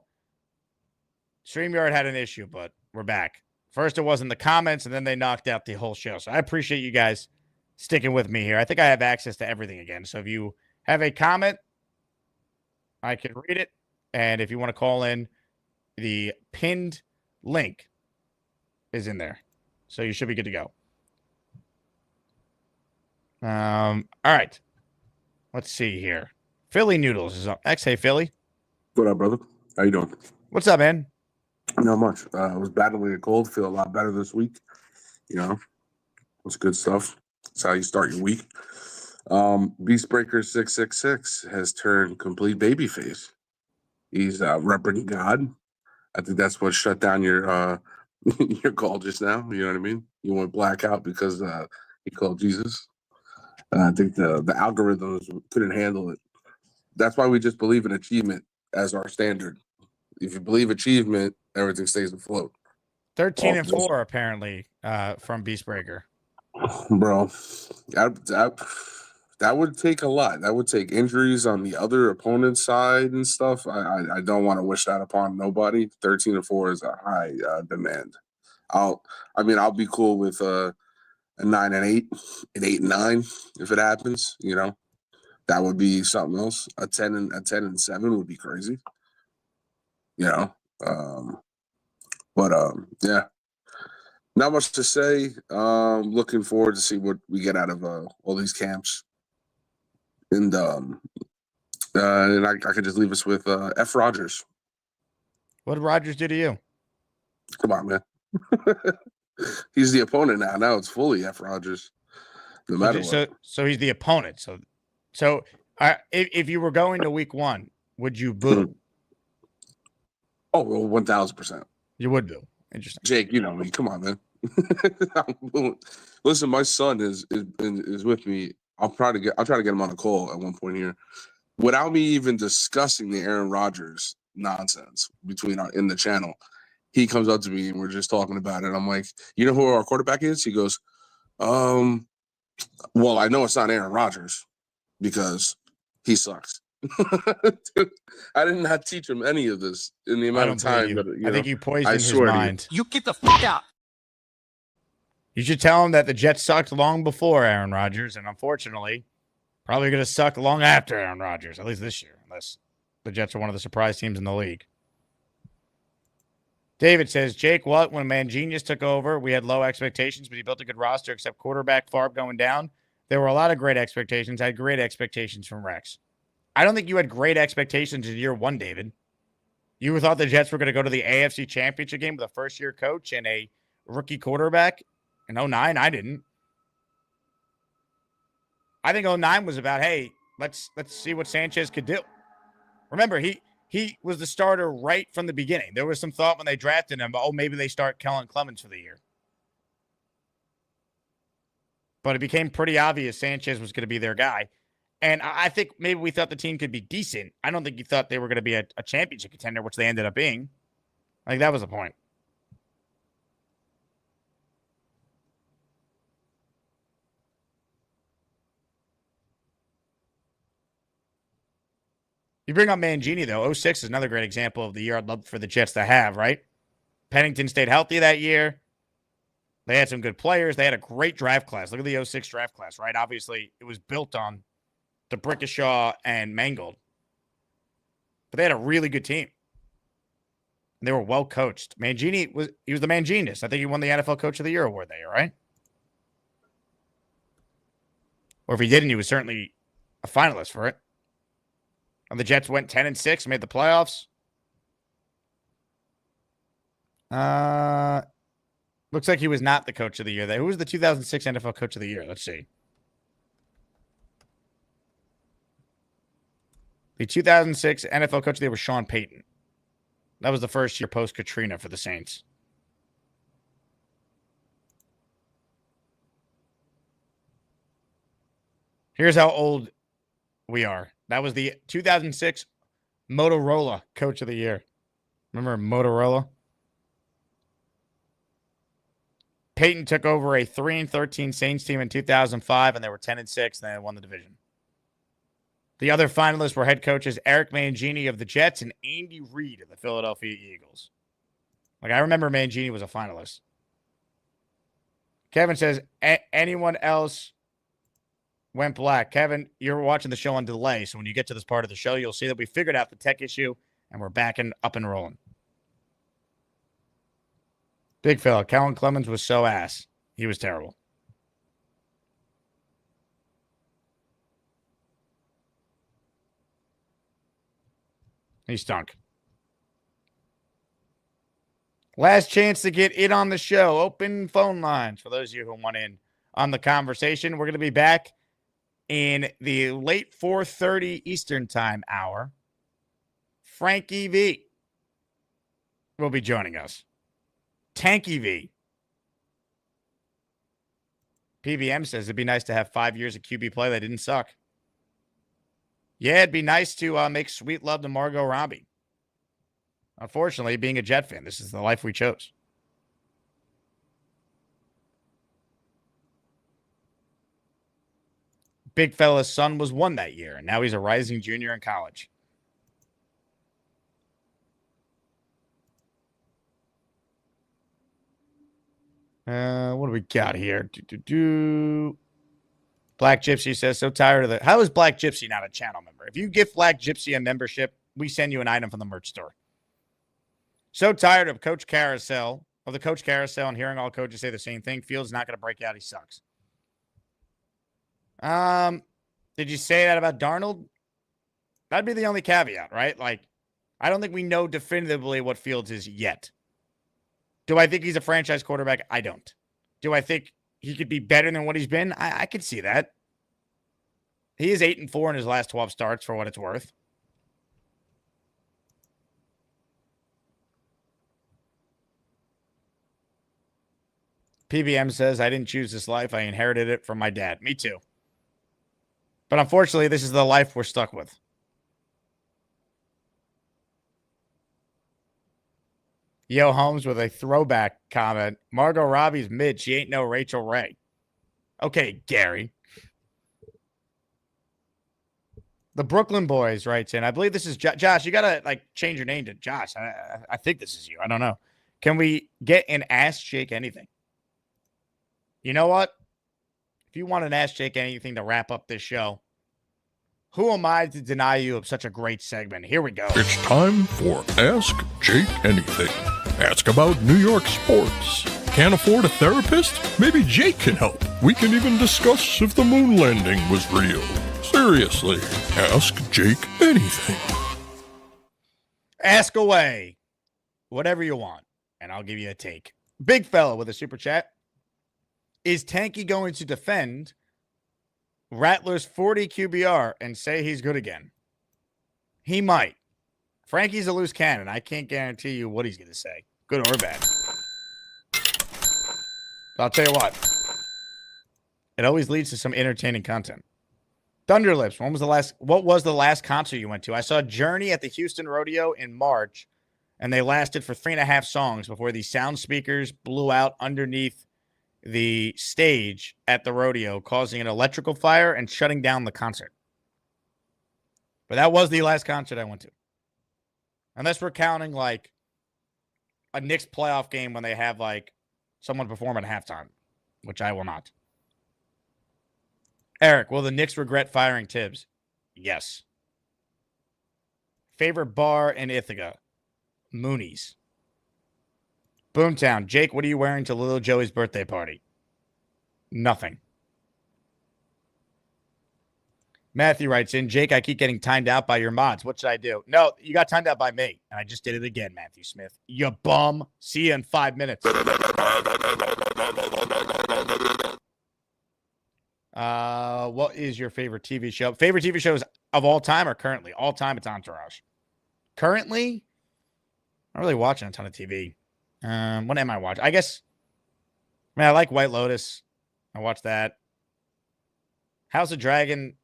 StreamYard had an issue, but we're back. First, it was in the comments, and then they knocked out the whole show. So I appreciate you guys sticking with me here. I think I have access to everything again. So if you have a comment, I can read it. And if you want to call in, the pinned link is in there. So you should be good to go. All right. Let's see here. Philly Noodles is up next. Hey, Philly. What up, brother? How you doing? What's up, man? Not much. I was battling a cold. Feel a lot better this week. You know, it's good stuff. That's how you start your week. Beastbreaker 666 has turned complete babyface. He's repping God. I think that's what shut down your your call just now. You know what I mean? You went blackout because he called Jesus. I think the algorithms couldn't handle it. That's why we just believe in achievement as our standard. If you believe achievement, everything stays afloat. 13-4 apparently from Beastbreaker. Bro, that would take a lot. That would take injuries on the other opponent's side and stuff. I don't want to wish that upon nobody. 13-4 is a high demand. I'll be cool with a 9-8, an 8-9 if it happens. You know, that would be something else. A 10-7 would be crazy. You know, yeah, not much to say. Looking forward to see what we get out of all these camps, and I could just leave us with F. Rogers. What did Rogers do to you? Come on, man. He's the opponent now. Now it's fully F. Rogers. No matter what. So he's the opponent. So If you were going to week 1, would you boo? Oh, well, 1,000%. You would boo. Interesting. Jake, you know me. Come on, man. Listen, my son is with me. I'll try to get him on a call at one point here, without me even discussing the Aaron Rodgers nonsense in the channel. He comes up to me and we're just talking about it. I'm like, you know who our quarterback is? He goes, well, I know it's not Aaron Rodgers because he sucks. Dude, I did not teach him any of this in the amount of time that I think you poisoned his mind. You get the fuck out. You should tell him that the Jets sucked long before Aaron Rodgers, and unfortunately, probably going to suck long after Aaron Rodgers, at least this year, unless the Jets are one of the surprise teams in the league. David says, Jake, what? When Mangenius took over, we had low expectations, but he built a good roster, except quarterback Favre going down. There were a lot of great expectations. I had great expectations from Rex. I don't think you had great expectations in year 1, David. You thought the Jets were going to go to the AFC Championship game with a first-year coach and a rookie quarterback? In 2009, I didn't. I think 2009 was about, hey, let's see what Sanchez could do. Remember, he was the starter right from the beginning. There was some thought when they drafted him, maybe they start Kellen Clemens for the year. But it became pretty obvious Sanchez was going to be their guy. And I think maybe we thought the team could be decent. I don't think you thought they were going to be a championship contender, which they ended up being. I think that was the point. You bring up Mangini, though. 2006 is another great example of the year I'd love for the Jets to have, right? Pennington stayed healthy that year. They had some good players. They had a great draft class. Look at the 2006 draft class, right? Obviously, it was built on the Brickishaw and Mangold. But they had a really good team. And they were well coached. Mangini was the Mangenius. I think he won the NFL Coach of the Year award that year, right? Or if he didn't, he was certainly a finalist for it. And the Jets went 10-6, made the playoffs. Looks like he was not the Coach of the Year. Who was the 2006 NFL Coach of the Year? Let's see. The 2006 NFL Coach of the Year was Sean Payton. That was the first year post-Katrina for the Saints. Here's how old we are. That was the 2006 Motorola Coach of the Year. Remember Motorola? Peyton took over a 3-13 Saints team in 2005, and they were 10-6, and they won the division. The other finalists were head coaches Eric Mangini of the Jets and Andy Reid of the Philadelphia Eagles. I remember Mangini was a finalist. Kevin says, anyone else went black? Kevin, you're watching the show on delay, so when you get to this part of the show, you'll see that we figured out the tech issue, and we're back and up and rolling. Big fella, Kellen Clemens was so ass. He was terrible. He stunk. Last chance to get in on the show. Open phone lines for those of you who want in on the conversation. We're going to be back in the late 4:30 Eastern time hour. Frankie V will be joining us. Tanky V. PBM says it'd be nice to have 5 years of QB play that didn't suck. Yeah, it'd be nice to make sweet love to Margot Robbie. Unfortunately, being a Jet fan, this is the life we chose. Big fella's son was 1 that year, and now he's a rising junior in college. What do we got here? Black Gypsy says, so tired of it. How is Black Gypsy not a channel member? If you give Black Gypsy a membership, we send you an item from the merch store. So tired of the Coach Carousel, and hearing all coaches say the same thing. Fields not going to break out. He sucks. Did you say that about Darnold? That'd be the only caveat, right? I don't think we know definitively what Fields is yet. Do I think he's a franchise quarterback? I don't. Do I think he could be better than what he's been? I could see that. He is 8-4 in his last 12 starts, for what it's worth. PBM says, I didn't choose this life. I inherited it from my dad. Me too. But unfortunately, this is the life we're stuck with. Yo Holmes with a throwback comment. Margot Robbie's mid. She ain't no Rachel Ray. Okay, Gary. The Brooklyn Boys writes in. I believe this is Josh. You got to like change your name to Josh. I think this is you. I don't know. Can we get an AsmaniacJake anything? You know what? If you want an AsmaniacJake anything to wrap up this show, who am I to deny you of such a great segment? Here we go. It's time for Ask Jake Anything. Ask about New York sports. Can't afford a therapist? Maybe Jake can help. We can even discuss if the moon landing was real. Seriously, ask Jake anything. Ask away. Whatever you want, and I'll give you a take. Big fella with a super chat. Is Tanky going to defend Rattler's 40 QBR and say he's good again? He might. Frankie's a loose cannon. I can't guarantee you what he's going to say, good or bad. I'll tell you what. It always leads to some entertaining content. Thunderlips, what was the last concert you went to? I saw Journey at the Houston Rodeo in March, and they lasted for 3.5 songs before the sound speakers blew out underneath the stage at the rodeo, causing an electrical fire and shutting down the concert. But that was the last concert I went to. Unless we're counting like a Knicks playoff game when they have like someone perform at halftime, which I will not. Eric, will the Knicks regret firing Tibbs? Yes. Favorite bar in Ithaca? Mooney's. Boomtown. Jake, what are you wearing to little Joey's birthday party? Nothing. Matthew writes in, Jake, I keep getting timed out by your mods. What should I do? No, you got timed out by me, and I just did it again, Matthew Smith. You bum. See you in 5 minutes. What is your favorite TV show? Favorite TV shows of all time or currently? All time, it's Entourage. Currently, I'm not really watching a ton of TV. What am I watching? I guess, I like White Lotus. I watched that. House of Dragon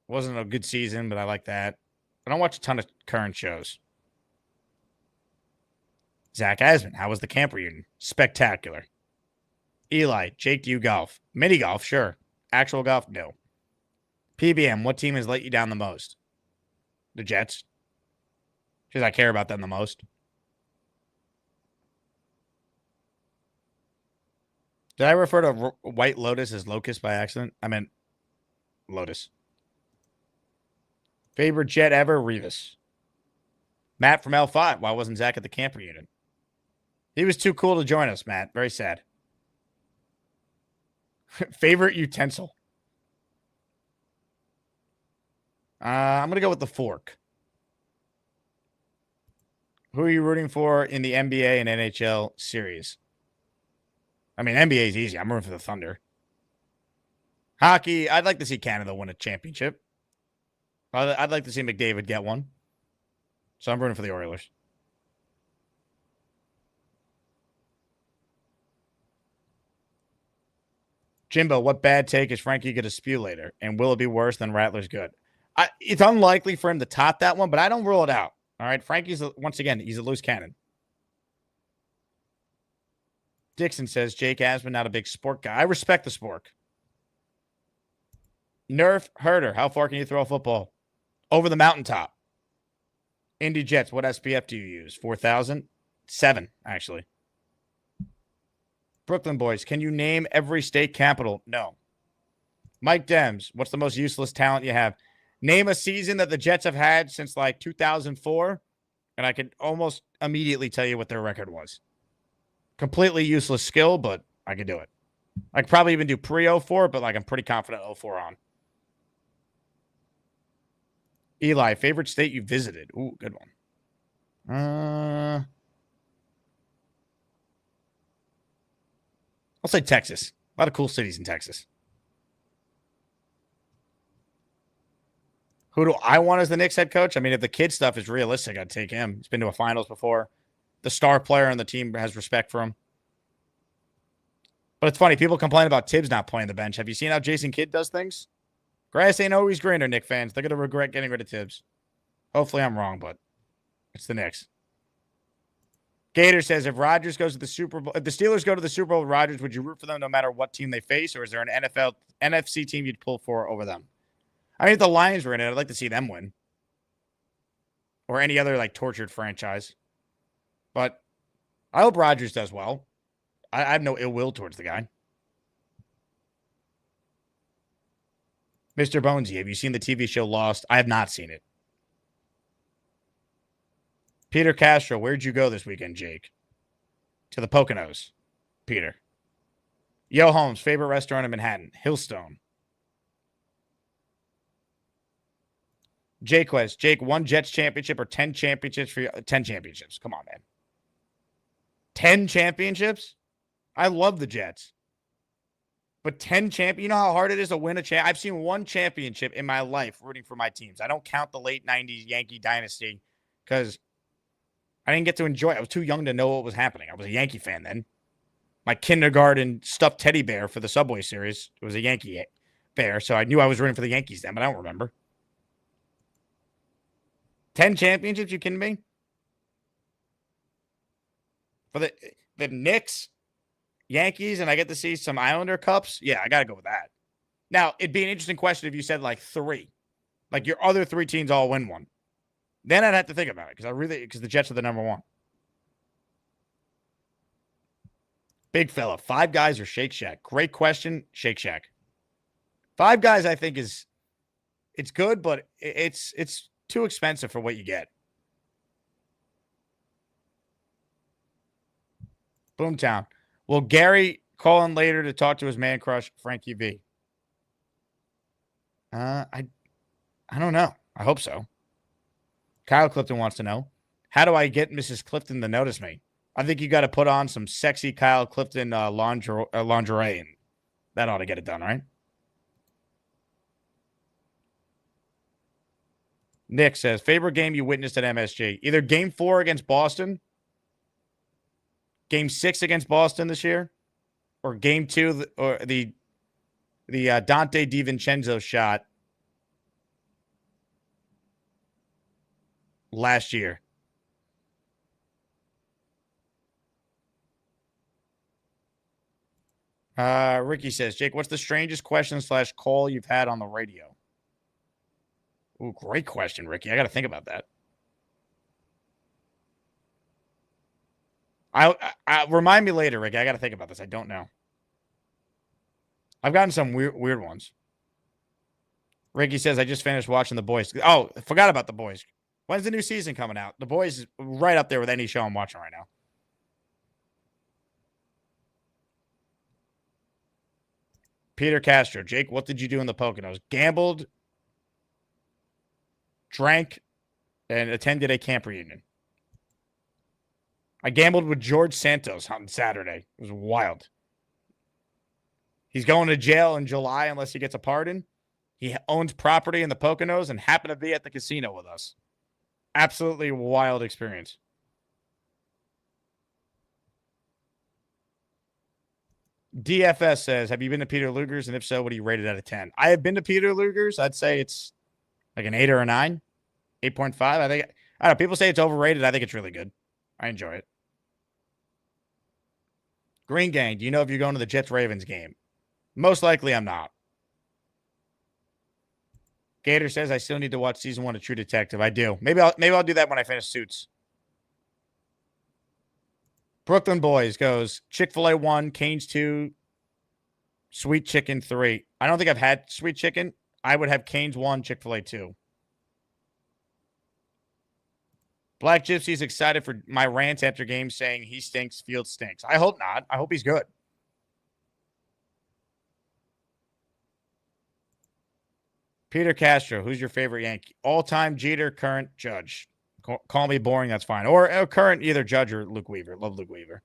wasn't a good season, but I like that. I don't watch a ton of current shows. Zach Asman, how was the camp reunion? Spectacular. Eli, Jake, do you golf? Mini golf, sure. Actual golf, no. PBM, what team has let you down the most? The Jets. Because I care about them the most. Did I refer to White Lotus as Locust by accident? I meant Lotus. Favorite Jet ever? Revis. Matt from L5. Why wasn't Zach at the camp reunion? He was too cool to join us, Matt. Very sad. Favorite utensil? I'm going to go with the fork. Who are you rooting for in the NBA and NHL series? I mean, NBA is easy. I'm rooting for the Thunder. Hockey, I'd like to see Canada win a championship. I'd like to see McDavid get one. So I'm rooting for the Oilers. Jimbo, what bad take is Frankie going to spew later? And will it be worse than Rattler's good? It's unlikely for him to top that one, but I don't rule it out. All right, Frankie's, once again, he's a loose cannon. Dixon says, Jake Asman, not a big sport guy. I respect the sport. Nerf Herder, how far can you throw a football? Over the mountaintop. Indy Jets, what SPF do you use? 4,000? 7, actually. Brooklyn Boys, can you name every state capital? No. Mike Dems, what's the most useless talent you have? Name a season that the Jets have had since like 2004, and I could almost immediately tell you what their record was. Completely useless skill, but I could do it. I could probably even do pre-04, but like I'm pretty confident 04 on. Eli, favorite state you visited? Ooh, good one. I'll say Texas. A lot of cool cities in Texas. Who do I want as the Knicks head coach? I mean, if the kid stuff is realistic, I'd take him. He's been to a finals before. The star player on the team has respect for him. But it's funny. People complain about Tibbs not playing the bench. Have you seen how Jason Kidd does things? Grass ain't always greener, Knicks fans. They're going to regret getting rid of Tibbs. Hopefully I'm wrong, but it's the Knicks. Gator says, if Rodgers goes to the Super Bowl, if the Steelers go to the Super Bowl with Rodgers, would you root for them no matter what team they face, or is there an NFC team you'd pull for over them? I mean, if the Lions were in it, I'd like to see them win. Or any other, like, tortured franchise. But I hope Rodgers does well. I have no ill will towards the guy. Mr. Bonesy, have you seen the TV show Lost? I have not seen it. Peter Castro, where'd you go this weekend, Jake? To the Poconos. Peter. Yo Holmes, favorite restaurant in Manhattan? Hillstone. Jake Quest, Jake, 1 Jets championship or 10 championships for you? 10 championships. Come on, man. 10 championships? I love the Jets. But 10 you know how hard it is to win a champ? I've seen 1 championship in my life rooting for my teams. I don't count the late 90s Yankee dynasty because I didn't get to enjoy it. I was too young to know what was happening. I was a Yankee fan then. My kindergarten stuffed teddy bear for the Subway Series was a Yankee bear, so I knew I was rooting for the Yankees then, but I don't remember. 10 championships, you kidding me? For the Knicks, Yankees, and I get to see some Islander Cups? Yeah, I got to go with that. Now, it'd be an interesting question if you said like 3. Like your other 3 teams all win 1. Then I'd have to think about it because the Jets are the number 1. Big fella, 5 Guys or Shake Shack? Great question. Shake Shack. 5 Guys, I think it's good, but it's too expensive for what you get. Boomtown. Will Gary call in later to talk to his man crush, Frankie V? I don't know. I hope so. Kyle Clifton wants to know, how do I get Mrs. Clifton to notice me? I think you got to put on some sexy Kyle Clifton lingerie, and that ought to get it done, right? Nick says, favorite game you witnessed at MSG? Either Game 4 against Boston, Game 6 against Boston this year, or Game 2, or the Dante DiVincenzo shot last year. Ricky says, Jake, what's the strangest question / call you've had on the radio? Ooh, great question, Ricky. I got to think about that. I remind me later, Ricky. I got to think about this. I don't know. I've gotten some weird ones. Ricky says, I just finished watching The Boys. Oh, I forgot about The Boys. When's the new season coming out? The Boys is right up there with any show I'm watching right now. Peter Castro. Jake, what did you do in the Poconos? Gambled, drank, and attended a camp reunion. I gambled with George Santos on Saturday. It was wild. He's going to jail in July unless he gets a pardon. He owns property in the Poconos and happened to be at the casino with us. Absolutely wild experience. DFS says, have you been to Peter Luger's? And if so, what do you rate it out of 10? I have been to Peter Luger's. I'd say it's like an 8 or a 9. 8.5. I don't know. People say it's overrated. I think it's really good. I enjoy it. Green Gang, do you know if you're going to the Jets-Ravens game? Most likely I'm not. Gator says, I still need to watch season 1 of True Detective. I do. Maybe I'll do that when I finish Suits. Brooklyn Boys goes, Chick-fil-A 1, Cane's 2, Sweet Chicken 3. I don't think I've had Sweet Chicken. I would have Cane's 1, Chick-fil-A 2. Black Gypsy's excited for my rant after game saying he stinks, Field stinks. I hope not. I hope he's good. Peter Castro, who's your favorite Yankee? All-time Jeter, current Judge. Call me boring, that's fine. Or current either Judge or Luke Weaver. Love Luke Weaver.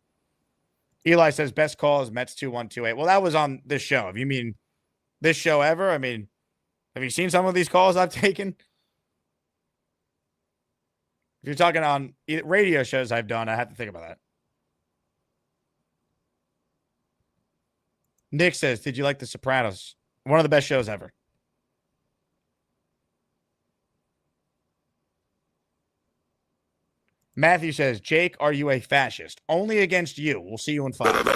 Eli says, best call is Mets 2-1-2-8. Well, that was on this show. If you mean this show ever, I mean, have you seen some of these calls I've taken? If you're talking on radio shows I've done, I have to think about that. Nick says, did you like The Sopranos? One of the best shows ever. Matthew says, Jake, are you a fascist? Only against you. We'll see you in 5.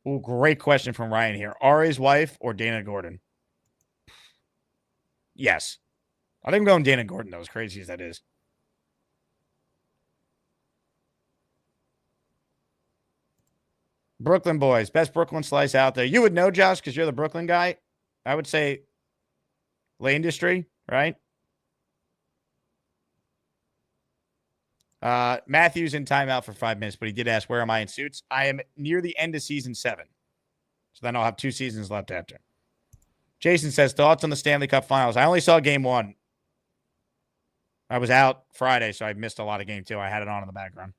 Ooh, great question from Ryan here. Ari's wife or Dana Gordon? Yes. I think I'm going Dana Gordon, though, as crazy as that is. Brooklyn boys. Best Brooklyn slice out there. You would know, Josh, because you're the Brooklyn guy. I would say Lane Industry, right? Matthew's in timeout for 5 minutes, but he did ask, where am I in suits? I am near the end of season 7. So then I'll have 2 seasons left after. Jason says, thoughts on the Stanley Cup Finals? I only saw game 1. I was out Friday, so I missed a lot of game 2. I had it on in the background.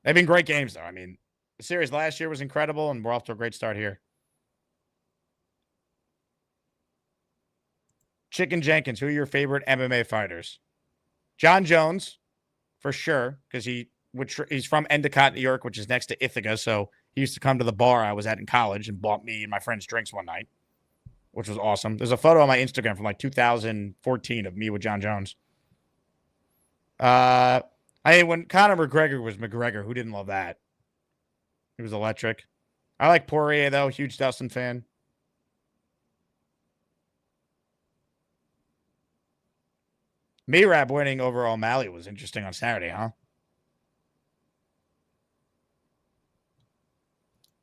They've been great games, though. I mean, the series last year was incredible, and we're off to a great start here. Chicken Jenkins, who are your favorite MMA fighters? John Jones, for sure, because he's from Endicott, New York, which is next to Ithaca. So he used to come to the bar I was at in college and bought me and my friends drinks one night, which was awesome. There's a photo on my Instagram from like 2014 of me with John Jones. When Conor McGregor was McGregor, who didn't love that? He was electric. I like Poirier, though. Huge Dustin fan. Merab winning over O'Malley was interesting on Saturday, huh?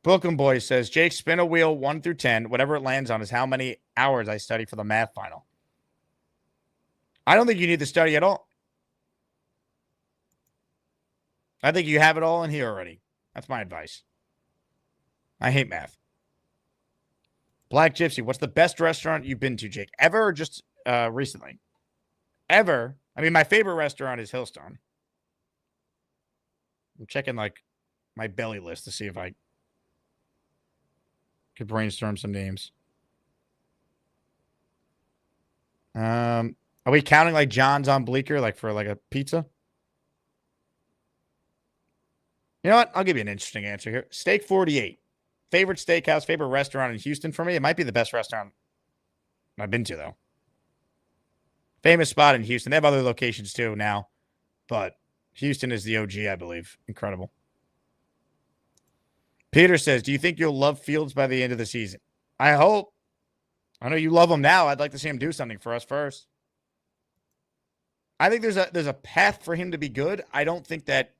Brooklyn Boy says, Jake, spin a wheel 1 through 10. Whatever it lands on is how many hours I study for the math final. I don't think you need to study at all. I think you have it all in here already. That's my advice. I hate math. Black Gypsy, what's the best restaurant you've been to, Jake? Ever or just recently? Ever. I mean, my favorite restaurant is Hillstone. I'm checking, like, my belly list to see if I could brainstorm some names. Are we counting, like, John's on Bleecker, like, for, like, a pizza? You know what? I'll give you an interesting answer here. Steak 48. Favorite steakhouse, favorite restaurant in Houston for me. It might be the best restaurant I've been to, though. Famous spot in Houston. They have other locations, too, now. But Houston is the OG, I believe. Incredible. Peter says, do you think you'll love Fields by the end of the season? I hope. I know you love him now. I'd like to see him do something for us first. I think there's a path for him to be good. I don't think that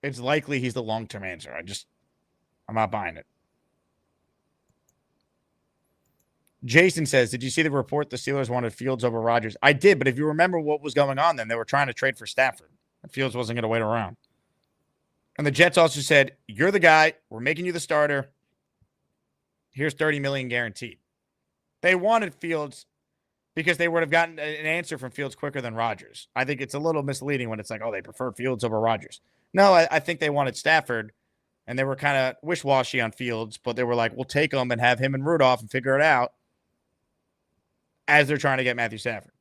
it's likely he's the long-term answer. I'm not buying it. Jason says, did you see the report the Steelers wanted Fields over Rodgers? I did, but if you remember what was going on then, they were trying to trade for Stafford. Fields wasn't going to wait around. And the Jets also said, you're the guy. We're making you the starter. Here's $30 million guaranteed. They wanted Fields because they would have gotten an answer from Fields quicker than Rodgers. I think it's a little misleading when it's like, oh, they prefer Fields over Rodgers. No, I think they wanted Stafford, and they were kind of wish-washy on Fields, but they were like, we'll take him and have him and Rudolph and figure it out as they're trying to get Matthew Stafford.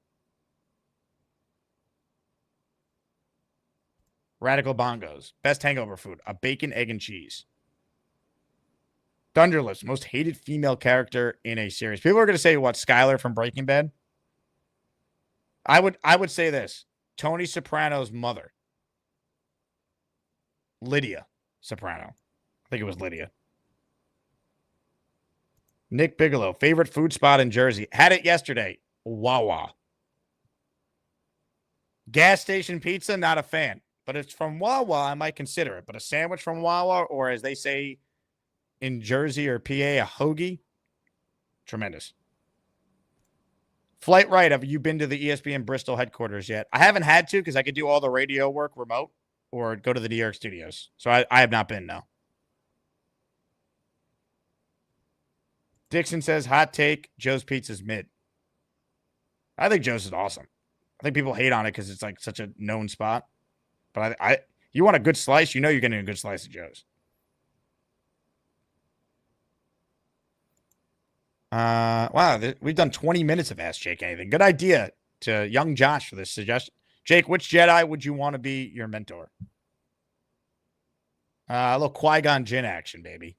Radical Bongos. Best hangover food. A bacon, egg, and cheese. Thunderlips. Most hated female character in a series. People are going to say, what, Skylar from Breaking Bad? I would say this. Tony Soprano's mother. Lydia Soprano. I think it was Lydia. Nick Bigelow. Favorite food spot in Jersey. Had it yesterday. Wawa. Gas station pizza, not a fan. But if it's from Wawa, I might consider it. But a sandwich from Wawa, or as they say in Jersey or PA, a hoagie, tremendous. Flight Right, have you been to the ESPN Bristol headquarters yet? I haven't had to because I could do all the radio work remote or go to the New York studios. So I have not been, no. Dixon says, hot take, Joe's Pizza's mid. I think Joe's is awesome. I think people hate on it because it's like such a known spot. But you want a good slice, you know you're getting a good slice of Joe's. Wow, we've done 20 minutes of Ask Jake Anything. Good idea to young Josh for this suggestion. Jake, which Jedi would you want to be your mentor? A little Qui-Gon Jinn action, baby.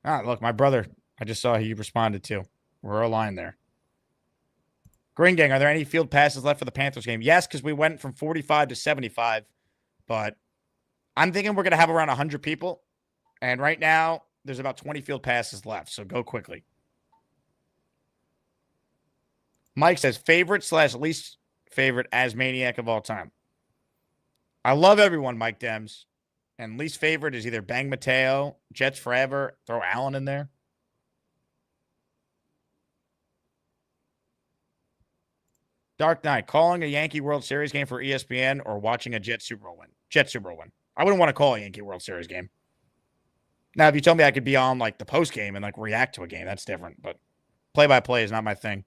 Look, my brother, I just saw he responded too. We're aligned there. Green Gang, are there any field passes left for the Panthers game? Yes, because we went from 45 to 75, but I'm thinking we're going to have around 100 people, and right now there's about 20 field passes left, so go quickly. Mike says, favorite/least favorite Asmaniac of all time. I love everyone, Mike Dems. And least favorite is either Bang Mateo, Jets Forever, throw Allen in there. Dark Knight, calling a Yankee World Series game for ESPN or watching a Jet Super Bowl win? Jet Super Bowl win. I wouldn't want to call a Yankee World Series game. Now, if you told me I could be on like the post game and like react to a game, that's different. But play-by-play is not my thing.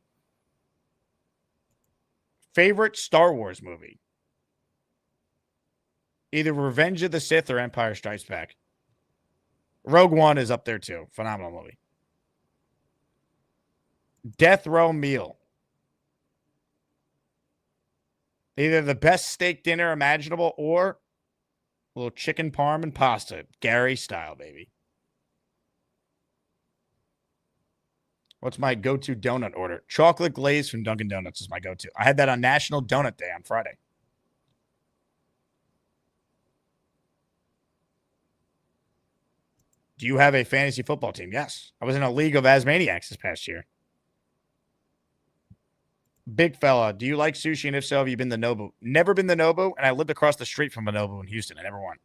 Favorite Star Wars movie? Either Revenge of the Sith or Empire Strikes Back. Rogue One is up there too. Phenomenal movie. Death Row Meal. Either the best steak dinner imaginable or a little chicken parm and pasta. Gary style, baby. What's my go-to donut order? Chocolate glaze from Dunkin' Donuts is my go-to. I had that on National Donut Day on Friday. Do you have a fantasy football team? Yes. I was in a league of Asmaniacs this past year. Big fella, do you like sushi? And if so, have you been to Nobu? Never been to Nobu, and I lived across the street from a Nobu in Houston. I never went.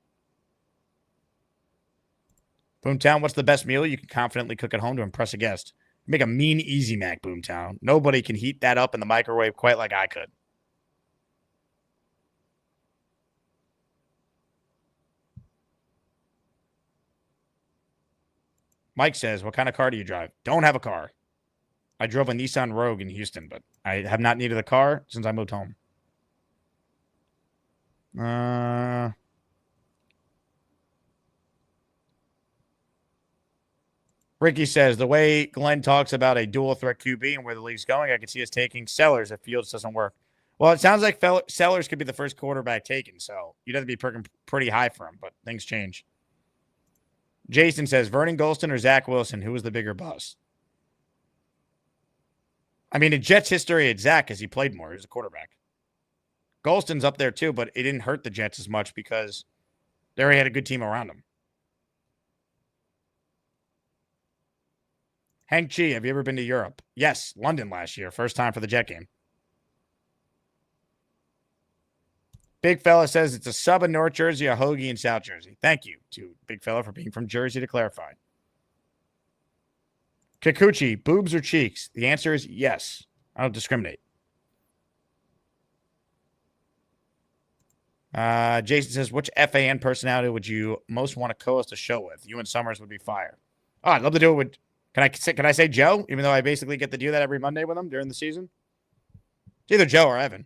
Boomtown, what's the best meal you can confidently cook at home to impress a guest? Make a mean Easy Mac, Boomtown. Nobody can heat that up in the microwave quite like I could. Mike says, what kind of car do you drive? Don't have a car. I drove a Nissan Rogue in Houston, but I have not needed a car since I moved home. Ricky says, the way Glenn talks about a dual threat QB and where the league's going, I could see us taking Sellers if Fields doesn't work. Well, it sounds like Sellers could be the first quarterback taken, so you'd have to be pretty high for him, but things change. Jason says, Vernon Golston or Zach Wilson, who was the bigger bust? I mean, in Jets history, it's Zach because he played more. He was a quarterback. Golston's up there too, but it didn't hurt the Jets as much because they already had a good team around him. Hank G, have you ever been to Europe? Yes, London last year. First time for the Jet game. Big Fella says it's a sub in North Jersey, a hoagie in South Jersey. Thank you to Big Fella for being from Jersey to clarify. Kikuchi, boobs or cheeks? The answer is yes. I don't discriminate. Jason says, which FAN personality would you most want to co-host a show with? You and Summers would be fire. Oh, I'd love to do it with... Can I say Joe? Even though I basically get to do that every Monday with him during the season? It's either Joe or Evan.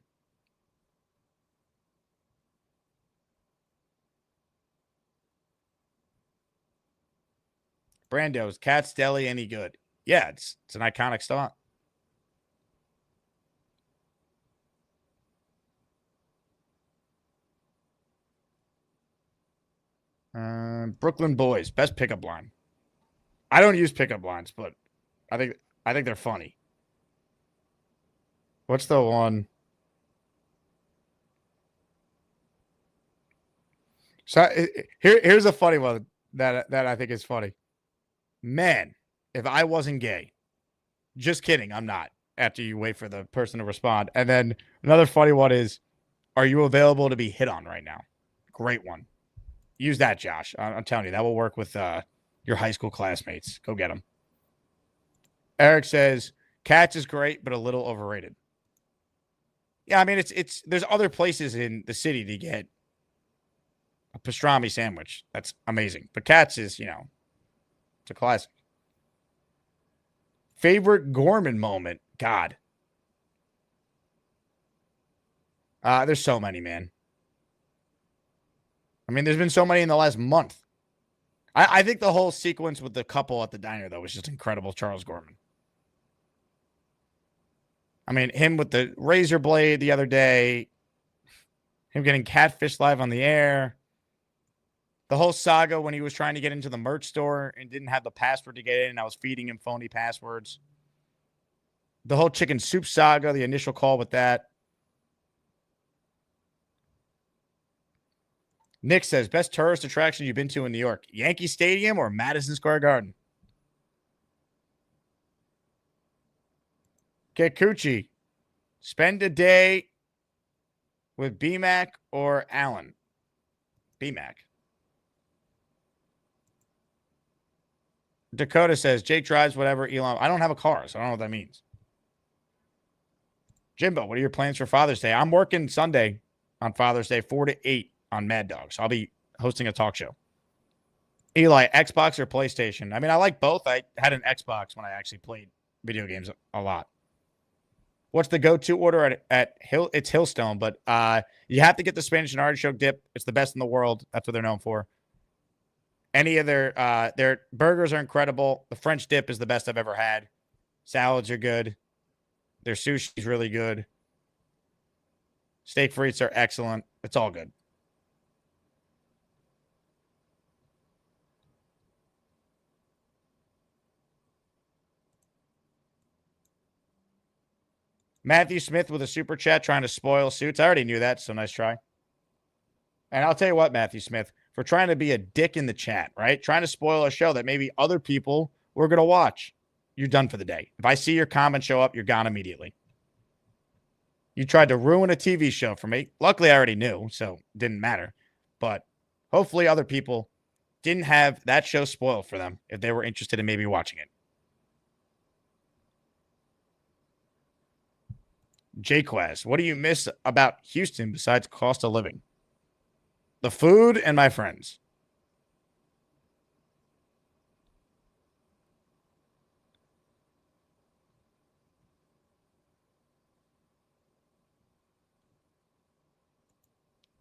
Brando's Cat's Deli any good? Yeah, it's an iconic spot. Brooklyn Boys, best pickup line. I don't use pickup lines, but I think they're funny. What's the one? So here's a funny one that I think is funny. Man, if I wasn't gay, just kidding, I'm not. After you wait for the person to respond. And then another funny one is, are you available to be hit on right now? Great one. Use that, Josh. I'm telling you, that will work with your high school classmates. Go get them. Eric says, Cats is great, but a little overrated. Yeah, I mean, it's there's other places in the city to get a pastrami sandwich. That's amazing. But Cats is, it's a classic. Favorite Gorman moment? God. There's so many, man. I mean, there's been so many in the last month. I think the whole sequence with the couple at the diner, though, was just incredible. Charles Gorman. I mean, him with the razor blade the other day, him getting catfish live on the air, the whole saga when he was trying to get into the merch store and didn't have the password to get in, and I was feeding him phony passwords. The whole chicken soup saga, the initial call with that. Nick says, best tourist attraction you've been to in New York, Yankee Stadium or Madison Square Garden? Kikuchi, spend a day with BMAC or Allen? BMAC. Dakota says, Jake drives whatever Elon. I don't have a car, so I don't know what that means. Jimbo, what are your plans for Father's Day? I'm working Sunday on Father's Day, 4 to 8 on Mad Dog. So I'll be hosting a talk show. Eli, Xbox or PlayStation? I mean, I like both. I had an Xbox when I actually played video games a lot. What's the go-to order at Hill? It's Hillstone, but you have to get the Spanish and artichoke dip. It's the best in the world. That's what they're known for. Any of their burgers are incredible. The French dip is the best I've ever had. Salads are good. Their sushi is really good. Steak frites are excellent. It's all good. Matthew Smith with a super chat trying to spoil suits. I already knew that, so nice try. And I'll tell you what, Matthew Smith, for trying to be a dick in the chat, right? Trying to spoil a show that maybe other people were going to watch. You're done for the day. If I see your comment show up, you're gone immediately. You tried to ruin a TV show for me. Luckily, I already knew, so it didn't matter. But hopefully other people didn't have that show spoiled for them if they were interested in maybe watching it. J-Quaz, what do you miss about Houston besides cost of living? The food and my friends.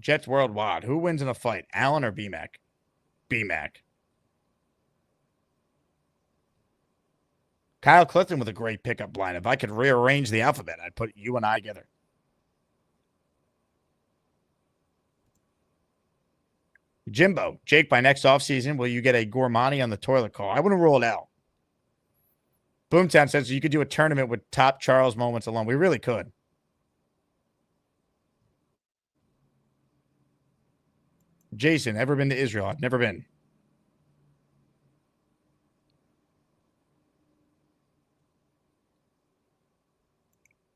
Jets worldwide. Who wins in a fight, Allen or BMAC? BMAC. Kyle Clifton with a great pickup line. If I could rearrange the alphabet, I'd put you and I together. Jimbo, Jake, by next offseason, will you get a Gourmani on the toilet call? I wouldn't rule it out. Boomtown says you could do a tournament with top Charles moments alone. We really could. Jason, ever been to Israel? I've never been.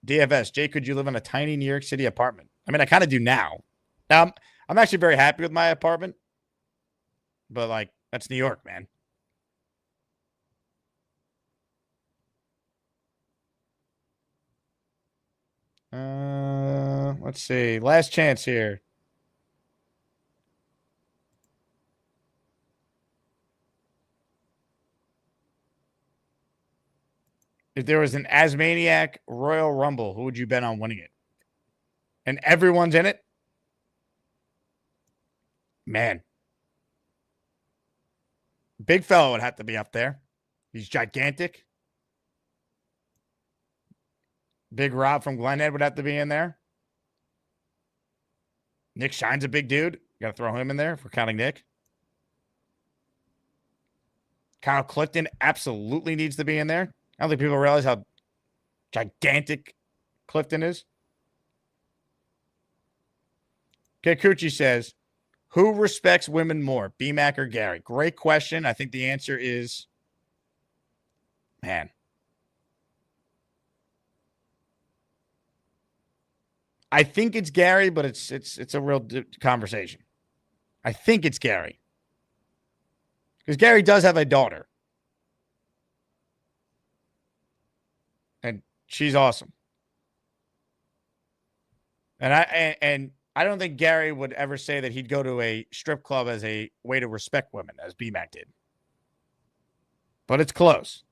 DFS, Jake, could you live in a tiny New York City apartment? I mean, I kind of do now. Now, I'm actually very happy with my apartment. But, like, that's New York, man. Let's see. Last chance here. If there was an Asmaniac Royal Rumble, who would you bet on winning it? And everyone's in it? Man. Big fella would have to be up there. He's gigantic. Big Rob from Glenhead would have to be in there. Nick Shine's a big dude. Got to throw him in there if we're counting Nick. Kyle Clifton absolutely needs to be in there. I don't think people realize how gigantic Clifton is. Kikuchi says, who respects women more, BMAC or Gary? Great question. I think the answer is, man. I think it's Gary, but it's a real conversation. I think it's Gary. Because Gary does have a daughter. And she's awesome. And I don't think Gary would ever say that he'd go to a strip club as a way to respect women, as BMAC did. But it's close.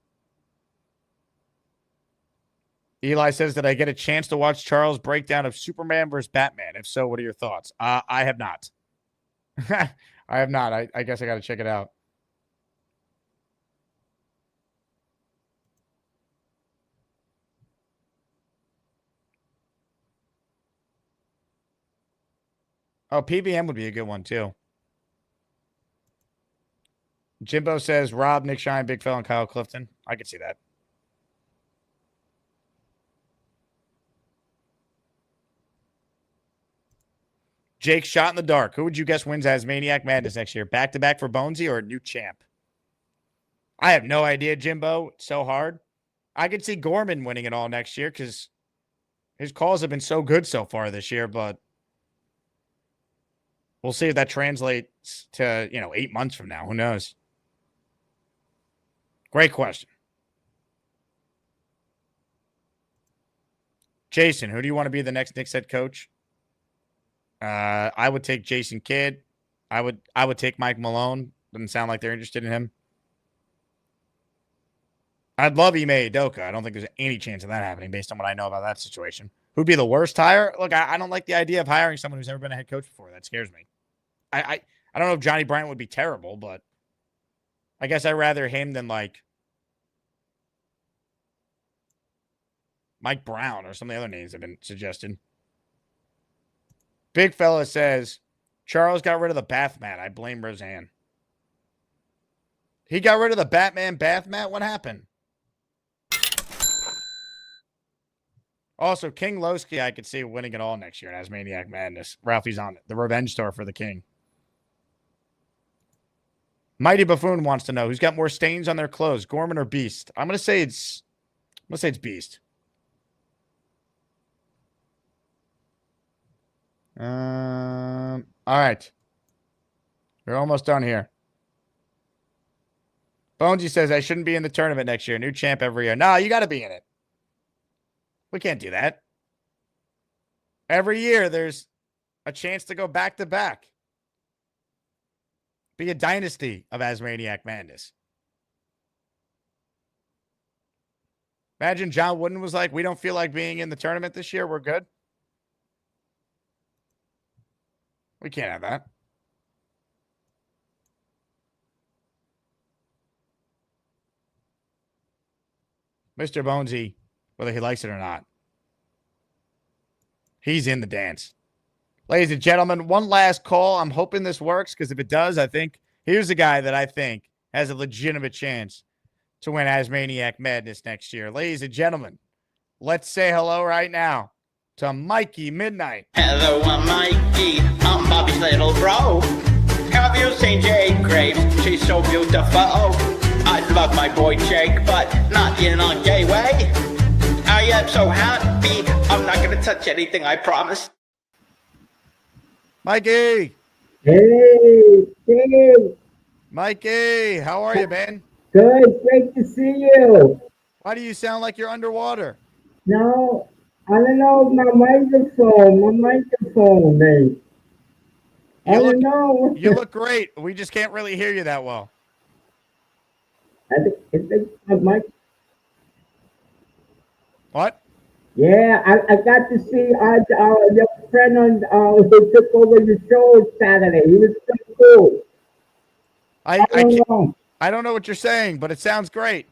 Eli says, did I get a chance to watch Charles' breakdown of Superman versus Batman? If so, what are your thoughts? I have not. I have not. I guess I got to check it out. Oh, PBM would be a good one, too. Jimbo says Rob, Nick Shine, Big Phil, and Kyle Clifton. I could see that. Jake, shot in the dark. Who would you guess wins Asmaniac Madness next year? Back-to-back for Bonesy or a new champ? I have no idea, Jimbo. It's so hard. I could see Gorman winning it all next year because his calls have been so good so far this year, but we'll see if that translates to, 8 months from now. Who knows? Great question. Jason, who do you want to be the next Knicks head coach? I would take Jason Kidd. I would take Mike Malone. Doesn't sound like they're interested in him. I'd love Ime Udoka. I don't think there's any chance of that happening based on what I know about that situation. Who'd be the worst hire? Look, I don't like the idea of hiring someone who's never been a head coach before. That scares me. I don't know if Johnny Bryant would be terrible, but I guess I'd rather him than like Mike Brown or some of the other names have been suggested. Big fella says, Charles got rid of the bath mat. I blame Roseanne. He got rid of the Batman bath mat? What happened? Also, King Lowski, I could see winning it all next year in Asmaniac Madness. Ralphie's on it. The revenge tour for the King. Mighty Buffoon wants to know who's got more stains on their clothes, Gorman or Beast? I'm gonna say it's Beast. All right. We're almost done here. Bonesy says I shouldn't be in the tournament next year. New champ every year. No, you got to be in it. We can't do that. Every year there's a chance to go back to back. Be a dynasty of Asmaniac Madness. Imagine John Wooden was like, we don't feel like being in the tournament this year. We're good. We can't have that. Mr. Bonesy, whether he likes it or not, he's in the dance. Ladies and gentlemen, one last call. I'm hoping this works because if it does, I think here's a guy that I think has a legitimate chance to win Asmaniac Madness next year. Ladies and gentlemen, let's say hello right now to Mikey Midnight. Hello, I'm Mikey. I'm Bobby's little bro. Have you seen Jake Graves? She's so beautiful. I love my boy Jake, but not in a gay way. I am so happy. I'm not going to touch anything, I promise. Mikey. Hey, hey. Mikey, how are you, man? Good, great to see you. Why do you sound like you're underwater? No, I don't know my microphone, mate. I don't know. You look great. We just can't really hear you that well. I think my mic. What? Yeah, I got to see your friend on who took over your show Saturday. He was so cool. I don't know what you're saying, but it sounds great.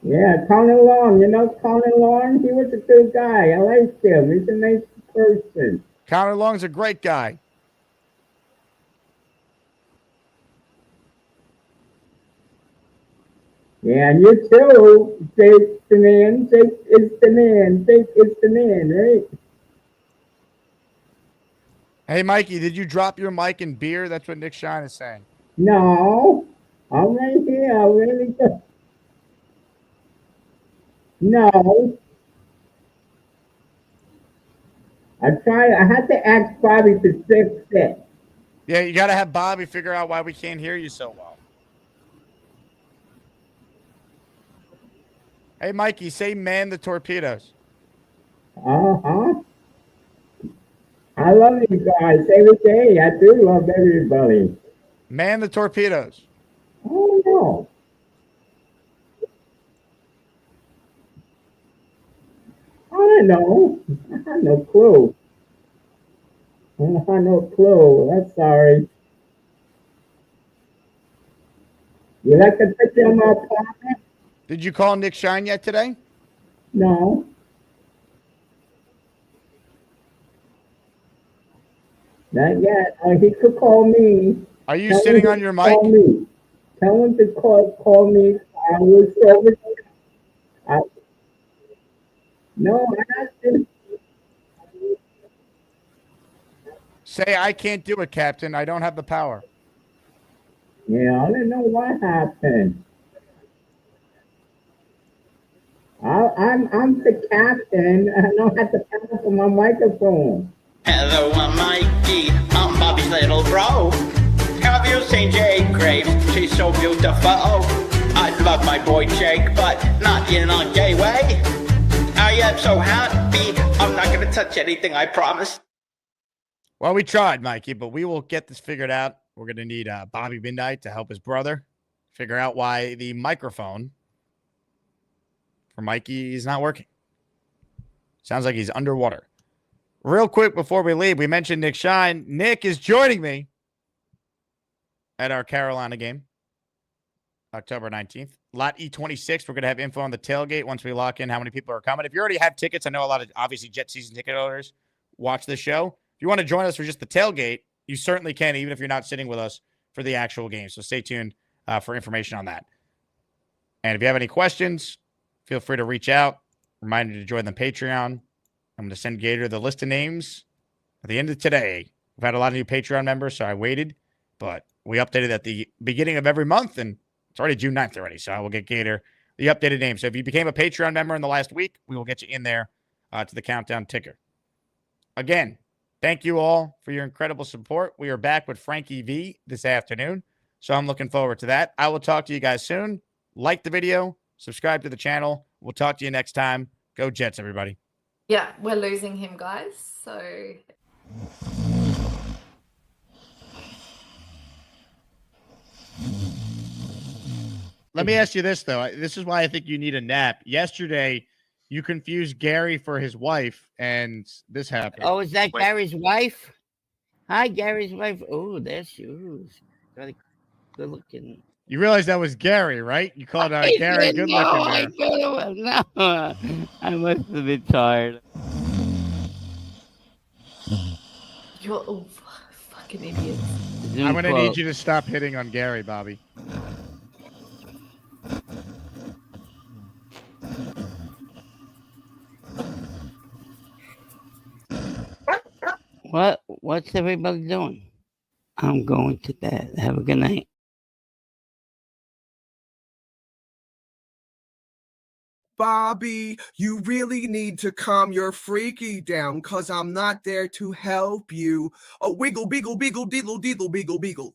Yeah, Colin Long. You know Colin Long? He was a good guy. I liked him. He's a nice person. Connor Long's a great guy. Yeah, and you too. Jake the man. Jake is the man. Jake is the man, right? Hey, Mikey, did you drop your mic and beer? That's what Nick Shine is saying. No, I'm right here. I'm really good. No. I had to ask Bobby to fix it. Yeah, you got to have Bobby figure out why we can't hear you so well. Hey, Mikey, say man the torpedoes. Uh-huh. I love you guys every day. I do love everybody. Man the torpedoes. Oh, no. I don't know. I have no clue. I have no clue. I'm sorry. You like the picture of my partner? Did you call Nick Shine yet today? No. Not yet. He could call me. Are you Tell sitting him on to your mic? Call me. Tell him to call me. I will show it. No, I got to. Say, I can't do it, Captain. I don't have the power. Yeah, I don't know what happened. I'm the captain. I don't have the power for my microphone. Hello, I'm Mikey. I'm Bobby's little bro. Have you seen Jake Graves? She's so beautiful. I love my boy Jake, but not in a gay way. I am so happy. I'm not gonna touch anything, I promise. Well, we tried, Mikey, but we will get this figured out. We're going to need Bobby Midnight to help his brother figure out why the microphone for Mikey is not working. Sounds like he's underwater. Real quick before we leave, we mentioned Nick Shine. Nick is joining me at our Carolina game, October 19th. Lot E26, we're going to have info on the tailgate once we lock in how many people are coming. If you already have tickets, I know a lot of, obviously, Jet season ticket owners watch this show. If you want to join us for just the tailgate, you certainly can, even if you're not sitting with us for the actual game. So stay tuned for information on that. And if you have any questions, feel free to reach out. Remind you to join the Patreon. I'm going to send Gator the list of names at the end of today. We've had a lot of new Patreon members, so I waited. But we updated at the beginning of every month, and it's already June 9th already. So I will get Gator the updated name. So if you became a Patreon member in the last week, we will get you in there to the countdown ticker. Again, thank you all for your incredible support. We are back with Frankie V this afternoon, so I'm looking forward to that. I will talk to you guys soon. Like the video, subscribe to the channel. We'll talk to you next time. Go Jets, everybody. Yeah, we're losing him, guys. So let me ask you this, though. This is why I think you need a nap. Yesterday, you confused Gary for his wife, and this happened. Oh, is that Gary's wife? Hi, Gary's wife. Oh, there she is. Very good looking. You realize that was Gary, right? You called Gary good looking there. I thought it was. No, I must have been tired. you're all fucking idiots. I'm going to need you to stop hitting on Gary, Bobby. What's everybody doing? I'm going to bed. Have a good night. Bobby, you really need to calm your freaky down, cause I'm not there to help you. Oh, wiggle, beagle, beagle, deedle, deedle, beagle, beagle.